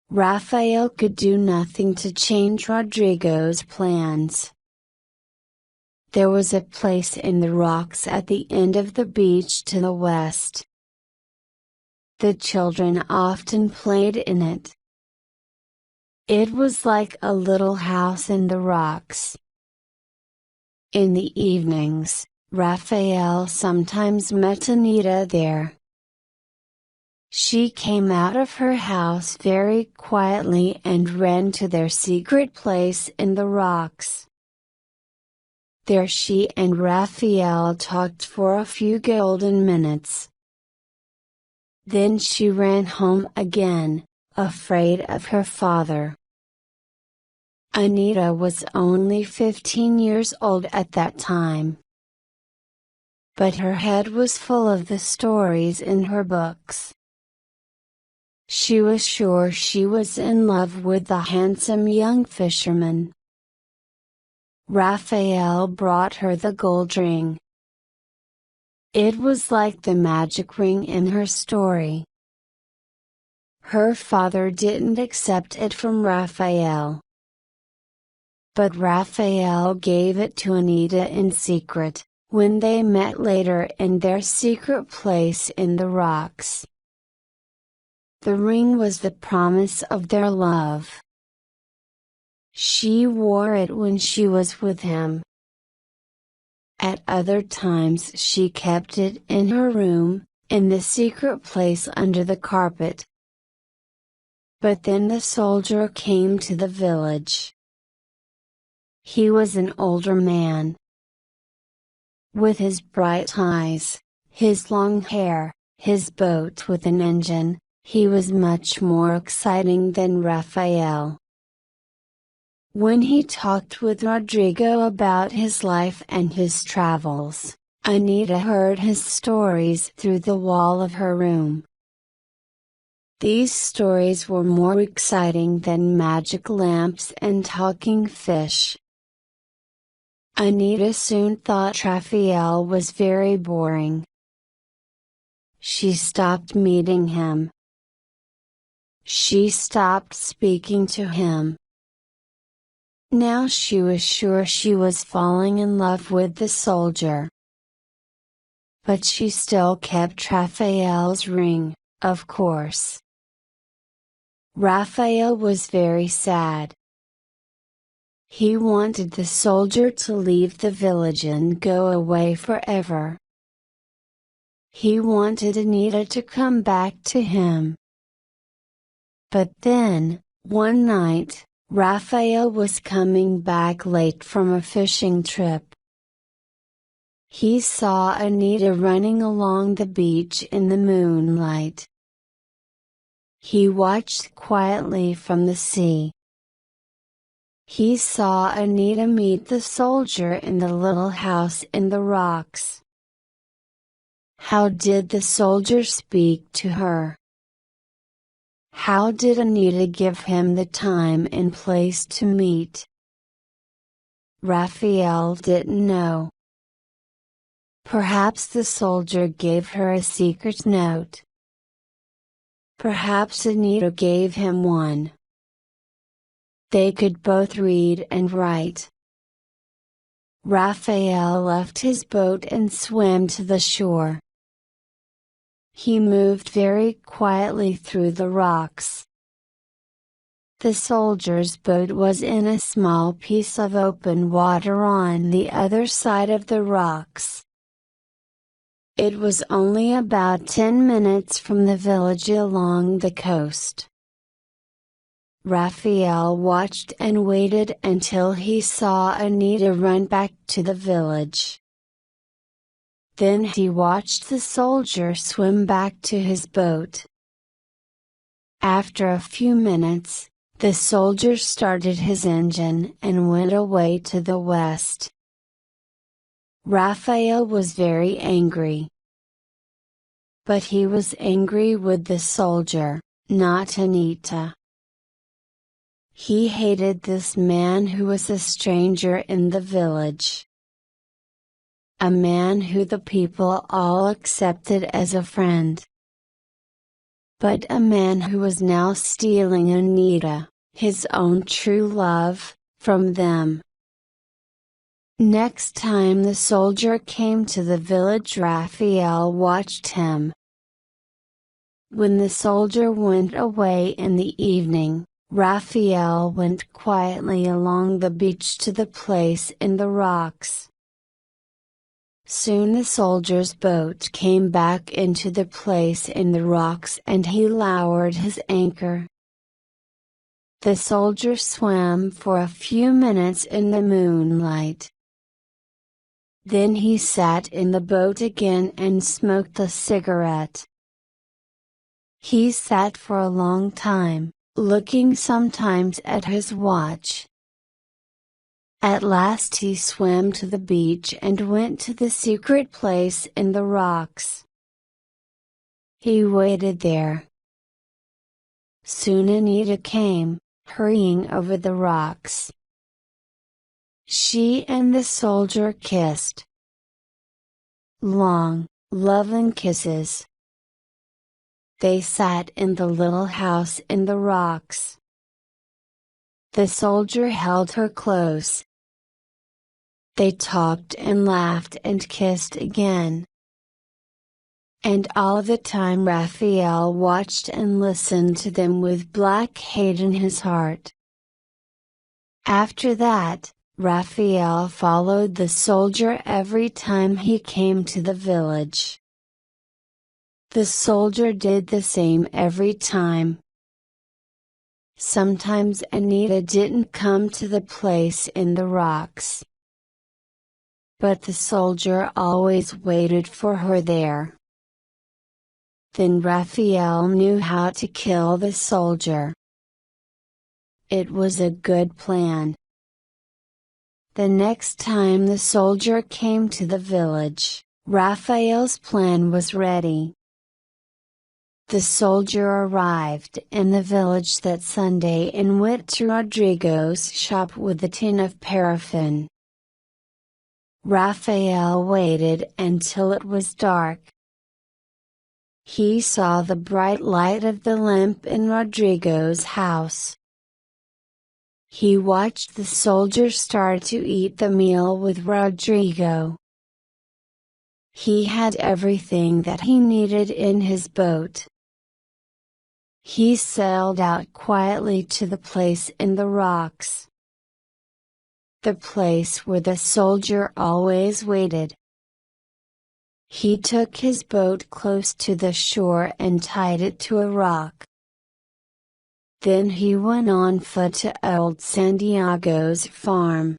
A: Raphael could do nothing to change Rodrigo's plans. There was a place in the rocks at the end of the beach to the west. The children often played in it. It was like a little house in the rocks. In the evenings, Raphael sometimes met Anita there. She came out of her house very quietly and ran to their secret place in the rocks. There she and Raphael talked for a few golden minutes. Then she ran home again, afraid of her father. Anita was only 15 years old at that time. But her head was full of the stories in her books. She was sure she was in love with the handsome young fisherman. Raphael brought her the gold ring. It was like the magic ring in her story. Her father didn't accept it from Raphael. But Raphael gave it to Anita in secret, when they met later in their secret place in the rocks. The ring was the promise of their love. She wore it when she was with him. At other times she kept it in her room, in the secret place under the carpet. But then the soldier came to the village. He was an older man. With his bright eyes, his long hair, his boat with an engine, he was much more exciting than Raphael. When he talked with Rodrigo about his life and his travels, Anita heard his stories through the wall of her room. These stories were more exciting than magic lamps and talking fish. Anita soon thought Raphael was very boring. She stopped meeting him. She stopped speaking to him. Now she was sure she was falling in love with the soldier. But she still kept Raphael's ring, of course. Raphael was very sad. He wanted the soldier to leave the village and go away forever. He wanted Anita to come back to him. But then, one night, Raphael was coming back late from a fishing trip. He saw Anita running along the beach in the moonlight. He watched quietly from the sea. He saw Anita meet the soldier in the little house in the rocks. How did the soldier speak to her? How did Anita give him the time and place to meet? Raphael didn't know. Perhaps the soldier gave her a secret note. Perhaps Anita gave him one. They could both read and write. Raphael left his boat and swam to the shore. He moved very quietly through the rocks. The soldier's boat was in a small piece of open water on the other side of the rocks. It was only about 10 minutes from the village along the coast. Raphael watched and waited until he saw Anita run back to the village. Then he watched the soldier swim back to his boat. After a few minutes, the soldier started his engine and went away to the west. Raphael was very angry. But he was angry with the soldier, not Anita. He hated this man who was a stranger in the village. A man who the people all accepted as a friend. But a man who was now stealing Anita, his own true love, from them. Next time the soldier came to the village, Raphael watched him. When the soldier went away in the evening, Raphael went quietly along the beach to the place in the rocks. Soon the soldier's boat came back into the place in the rocks and he lowered his anchor. The soldier swam for a few minutes in the moonlight. Then he sat in the boat again and smoked a cigarette. He sat for a long time, looking sometimes at his watch. At last he swam to the beach and went to the secret place in the rocks. He waited there. Soon Anita came, hurrying over the rocks. She and the soldier kissed. Long, loving kisses. They sat in the little house in the rocks. The soldier held her close. They talked and laughed and kissed again. And all the time Raphael watched and listened to them with black hate in his heart. After that, Raphael followed the soldier every time he came to the village. The soldier did the same every time. Sometimes Anita didn't come to the place in the rocks. But the soldier always waited for her there. Then Raphael knew how to kill the soldier. It was a good plan. The next time the soldier came to the village, Raphael's plan was ready. The soldier arrived in the village that Sunday and went to Rodrigo's shop with a tin of paraffin. Raphael waited until it was dark. He saw the bright light of the lamp in Rodrigo's house. He watched the soldier start to eat the meal with Rodrigo. He had everything that he needed in his boat. He sailed out quietly to the place in the rocks. The place where the soldier always waited. He took his boat close to the shore and tied it to a rock. Then he went on foot to old Santiago's farm.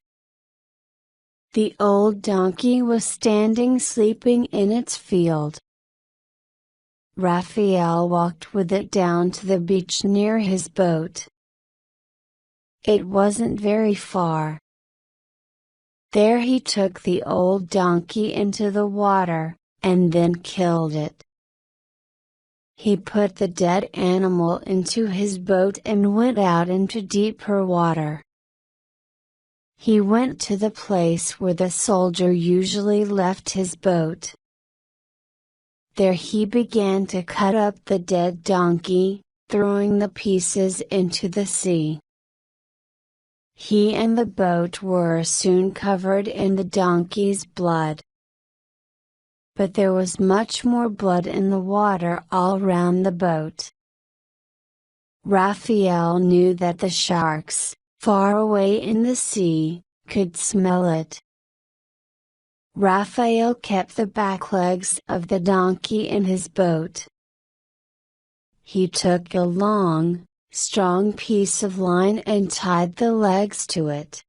A: The old donkey was standing sleeping in its field. Raphael walked with it down to the beach near his boat. It wasn't very far. There he took the old donkey into the water, and then killed it. He put the dead animal into his boat and went out into deeper water. He went to the place where the soldier usually left his boat. There he began to cut up the dead donkey, throwing the pieces into the sea. He and the boat were soon covered in the donkey's blood. But there was much more blood in the water all round the boat. Raphael knew that the sharks, far away in the sea, could smell it. Raphael kept the back legs of the donkey in his boat. He took a long, strong piece of line and tied the legs to it.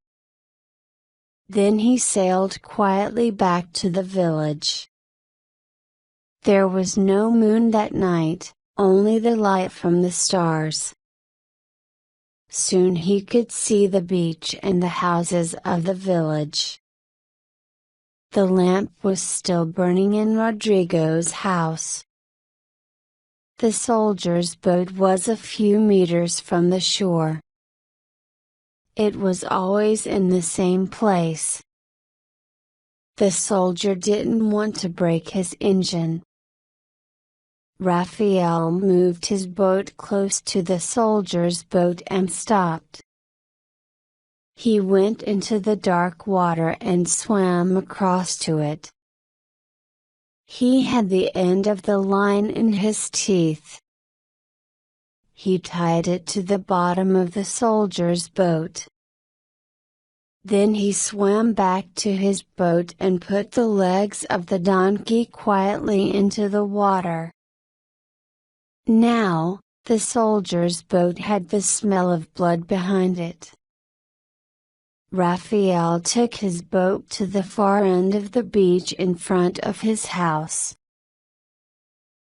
A: Then he sailed quietly back to the village. There was no moon that night, only the light from the stars. Soon he could see the beach and the houses of the village. The lamp was still burning in Rodrigo's house. The soldier's boat was a few meters from the shore. It was always in the same place. The soldier didn't want to break his engine. Raphael moved his boat close to the soldier's boat and stopped. He went into the dark water and swam across to it. He had the end of the line in his teeth. He tied it to the bottom of the soldier's boat. Then he swam back to his boat and put the legs of the donkey quietly into the water. Now, the soldier's boat had the smell of blood behind it. Raphael took his boat to the far end of the beach in front of his house.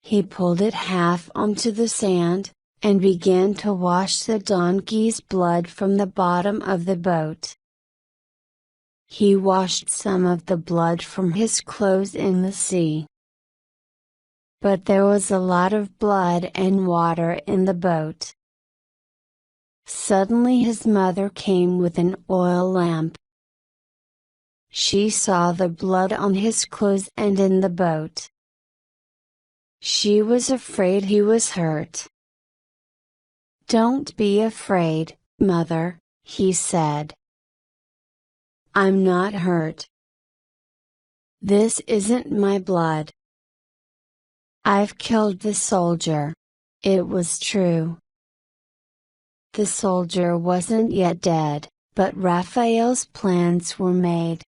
A: He pulled it half onto the sand, and began to wash the donkey's blood from the bottom of the boat. He washed some of the blood from his clothes in the sea. But there was a lot of blood and water in the boat. Suddenly his mother came with an oil lamp. She saw the blood on his clothes and in the boat. She was afraid he was hurt. "Don't be afraid, Mother," he said. "I'm not hurt. This isn't my blood. I've killed the soldier." It was true. The soldier wasn't yet dead, but Raphael's plans were made.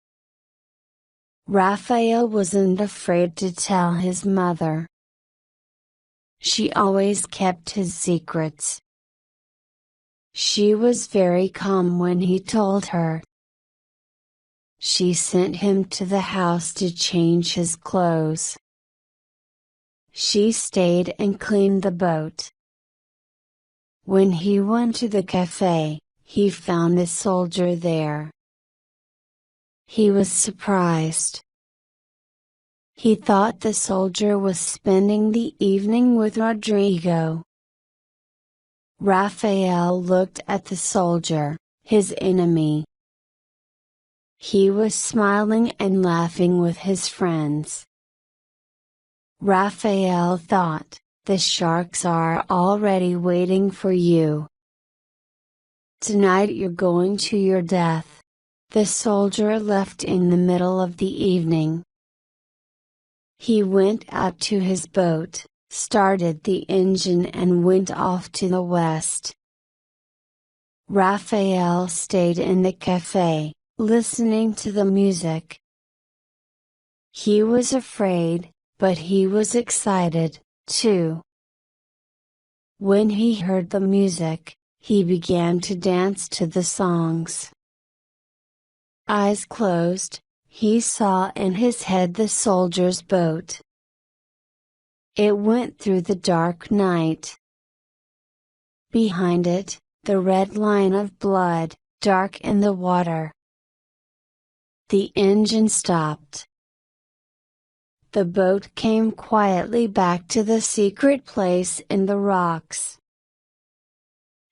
A: Raphael wasn't afraid to tell his mother. She always kept his secrets. She was very calm when he told her. She sent him to the house to change his clothes. She stayed and cleaned the boat. When he went to the cafe, he found the soldier there. He was surprised. He thought the soldier was spending the evening with Rodrigo. Raphael looked at the soldier, his enemy. He was smiling and laughing with his friends. Raphael thought, "The sharks are already waiting for you. Tonight you're going to your death." The soldier left in the middle of the evening. He went out to his boat, started the engine and went off to the west. Raphael stayed in the cafe, listening to the music. He was afraid, but he was excited, too. When he heard the music, he began to dance to the songs. Eyes closed, he saw in his head the soldier's boat. It went through the dark night. Behind it, the red line of blood, dark in the water. The engine stopped. The boat came quietly back to the secret place in the rocks.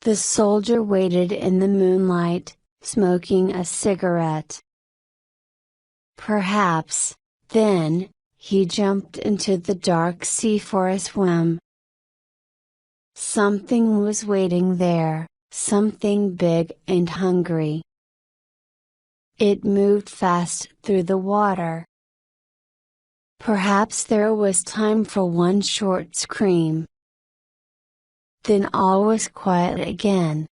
A: The soldier waited in the moonlight, smoking a cigarette. Perhaps, then, he jumped into the dark sea for a swim. Something was waiting there, something big and hungry. It moved fast through the water. Perhaps there was time for one short scream. Then all was quiet again.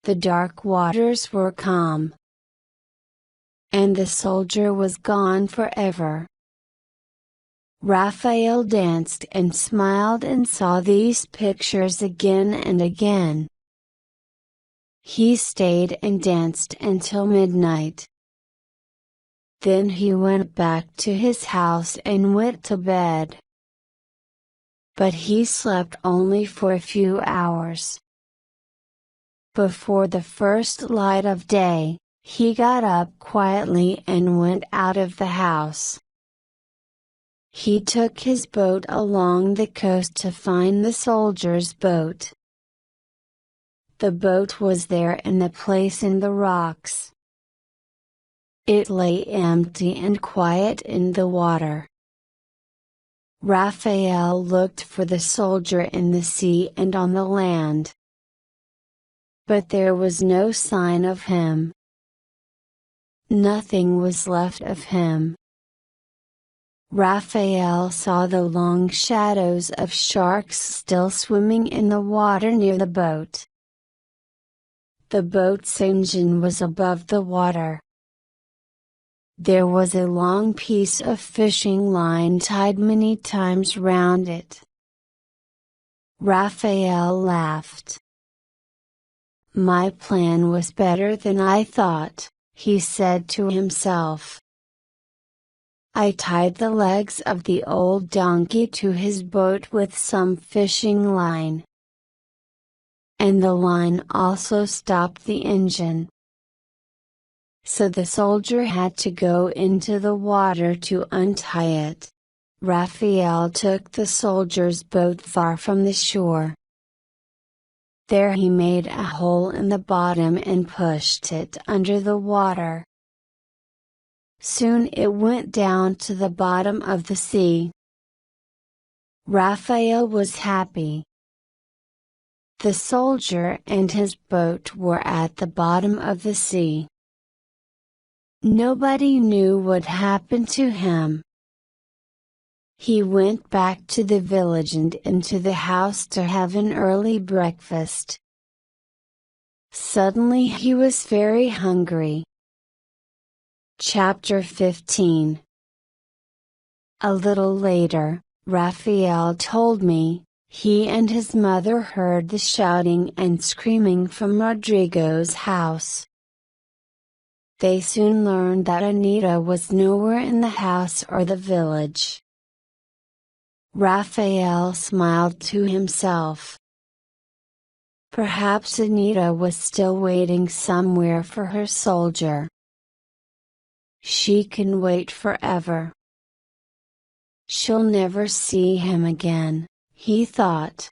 A: The dark waters were calm. and the soldier was gone forever. Raphael danced and smiled and saw these pictures again and again. He stayed and danced until midnight. Then he went back to his house and went to bed. But he slept only for a few hours. Before the first light of day, he got up quietly and went out of the house. He took his boat along the coast to find the soldier's boat. The boat was there in the place in the rocks. It lay empty and quiet in the water. Raphael looked for the soldier in the sea and on the land. But there was no sign of him. Nothing was left of him. Raphael saw the long shadows of sharks still swimming in the water near the boat. The boat's engine was above the water. There was a long piece of fishing line tied many times round it. Raphael laughed. "My plan was better than I thought," he said to himself. "I tied the legs of the old donkey to his boat with some fishing line. And the line also stopped the engine. So the soldier had to go into the water to untie it." Raphael took the soldier's boat far from the shore. There he made a hole in the bottom and pushed it under the water. Soon it went down to the bottom of the sea. Raphael was happy. The soldier and his boat were at the bottom of the sea. Nobody knew what happened to him. He went back to the village and into the house to have an early breakfast. Suddenly he was very hungry. Chapter 15. A little later, Raphael told me, he and his mother heard the shouting and screaming from Rodrigo's house. They soon learned that Anita was nowhere in the house or the village. Raphael smiled to himself. Perhaps Anita was still waiting somewhere for her soldier. She can wait forever. She'll never see him again, he thought.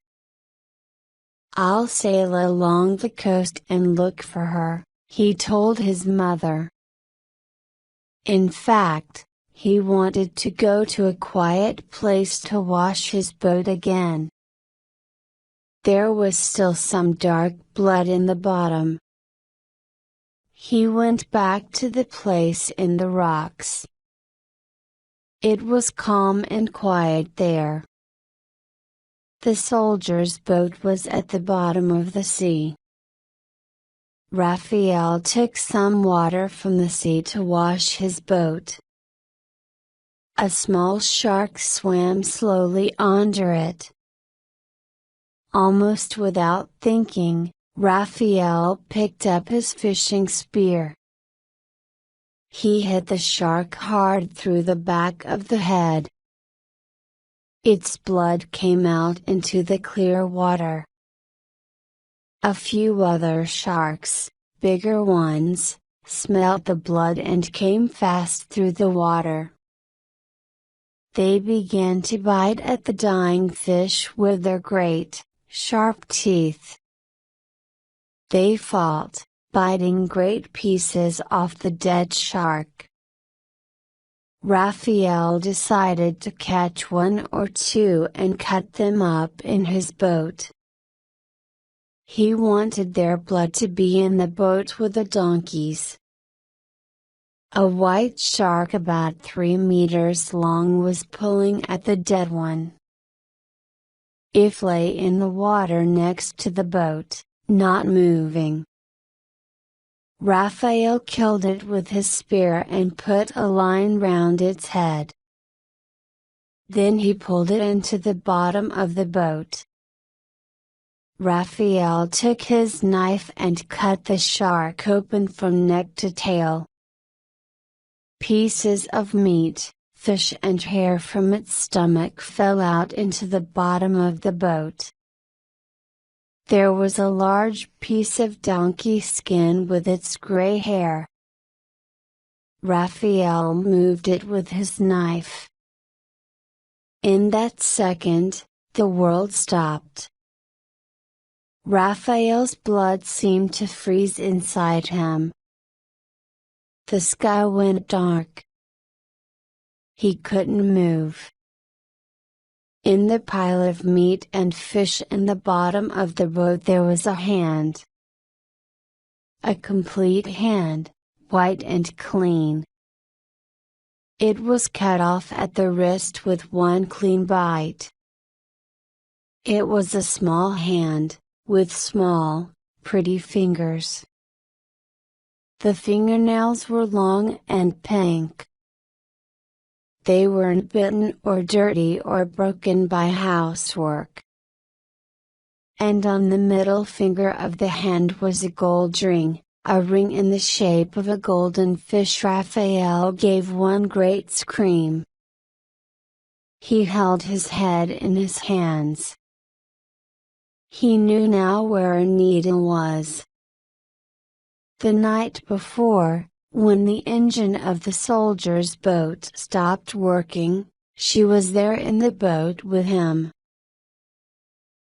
A: I'll sail along the coast and look for her, he told his mother. In fact, he wanted to go to a quiet place to wash his boat again. There was still some dark blood in the bottom. He went back to the place in the rocks. It was calm and quiet there. The soldier's boat was at the bottom of the sea. Raphael took some water from the sea to wash his boat. A small shark swam slowly under it. Almost without thinking, Raphael picked up his fishing spear. He hit the shark hard through the back of the head. Its blood came out into the clear water. A few other sharks, bigger ones, smelled the blood and came fast through the water. They began to bite at the dying fish with their great, sharp teeth. They fought, biting great pieces off the dead shark. Raphael decided to catch one or two and cut them up in his boat. He wanted their blood to be in the boat with the donkeys. A white shark about 3 meters long was pulling at the dead one. It lay in the water next to the boat, not moving. Raphael killed it with his spear and put a line round its head. Then he pulled it into the bottom of the boat. Raphael took his knife and cut the shark open from neck to tail. Pieces of meat, fish and hair from its stomach fell out into the bottom of the boat. There was a large piece of donkey skin with its gray hair. Raphael moved it with his knife. In that second, the world stopped. Raphael's blood seemed to freeze inside him. The sky went dark. He couldn't move. In the pile of meat and fish in the bottom of the boat there was a hand. A complete hand, white and clean. It was cut off at the wrist with one clean bite. It was a small hand, with small, pretty fingers. The fingernails were long and pink. They weren't bitten or dirty or broken by housework. And on the middle finger of the hand was a gold ring, a ring in the shape of a golden fish. Raphael gave one great scream. He held his head in his hands. He knew now where Anita was. The night before, when the engine of the soldier's boat stopped working, she was there in the boat with him.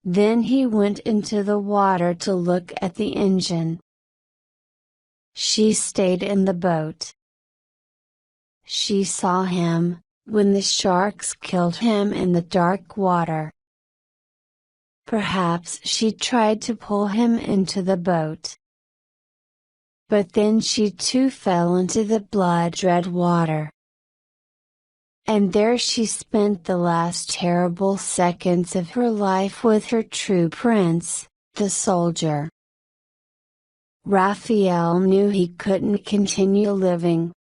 A: Then he went into the water to look at the engine. She stayed in the boat. She saw him, when the sharks killed him in the dark water. Perhaps she tried to pull him into the boat. But then she too fell into the blood-red water. And there she spent the last terrible seconds of her life with her true prince, the soldier. Raphael knew he couldn't continue living.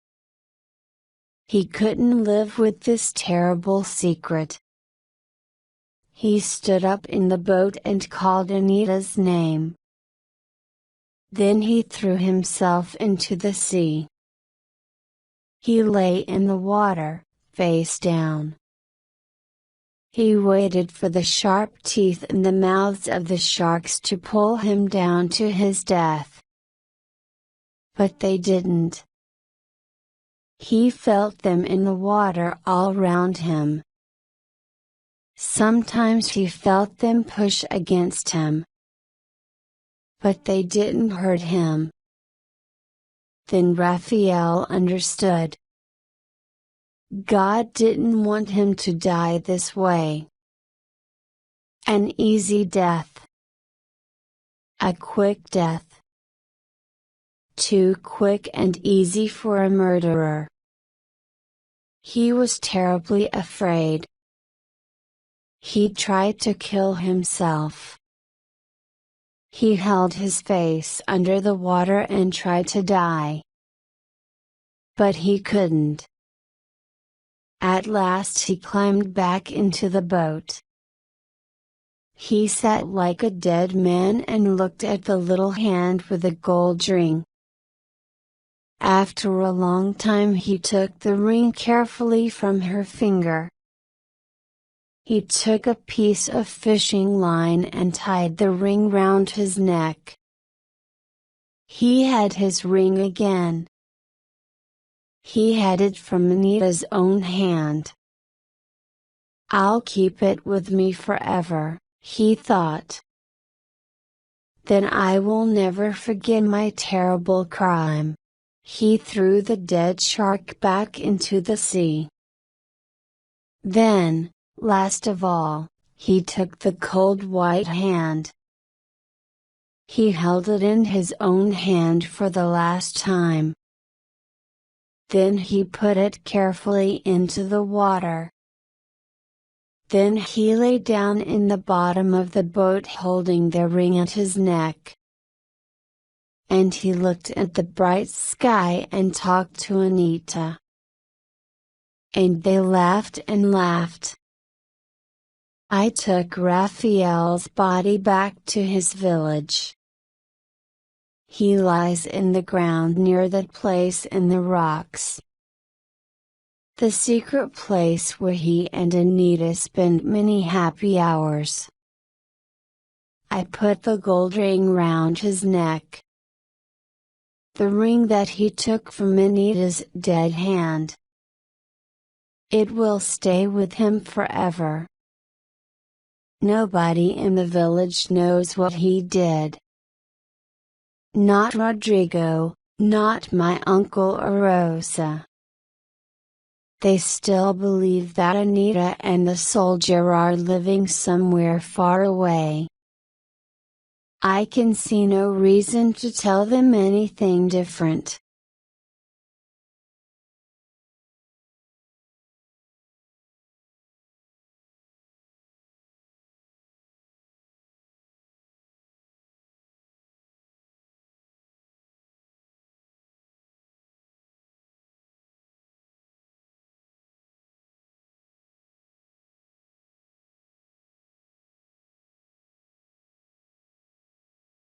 A: He couldn't live with this terrible secret. He stood up in the boat and called Anita's name. Then he threw himself into the sea. He lay in the water, face down. He waited for the sharp teeth in the mouths of the sharks to pull him down to his death. But they didn't. He felt them in the water all round him. Sometimes he felt them push against him. But they didn't hurt him. Then Raphael understood. God didn't want him to die this way. An easy death. A quick death. Too quick and easy for a murderer. He was terribly afraid. He tried to kill himself. He held his face under the water and tried to die. But he couldn't. At last he climbed back into the boat. He sat like a dead man and looked at the little hand with the gold ring. After a long time he took the ring carefully from her finger. He took a piece of fishing line and tied the ring round his neck. He had his ring again. He had it from Anita's own hand. I'll keep it with me forever, he thought. Then I will never forget my terrible crime. He threw the dead shark back into the sea. Then, last of all, he took the cold white hand. He held it in his own hand for the last time. Then he put it carefully into the water. Then he lay down in the bottom of the boat holding the ring at his neck. and he looked at the bright sky and talked to Anita. And they laughed and laughed. I took Raphael's body back to his village. He lies in the ground near that place in the rocks. The secret place where he and Anita spent many happy hours. I put the gold ring round his neck. The ring that he took from Anita's dead hand. It will stay with him forever. Nobody in the village knows what he did. Not Rodrigo, not my uncle or Rosa. They still believe that Anita and the soldier are living somewhere far away. I can see no reason to tell them anything different.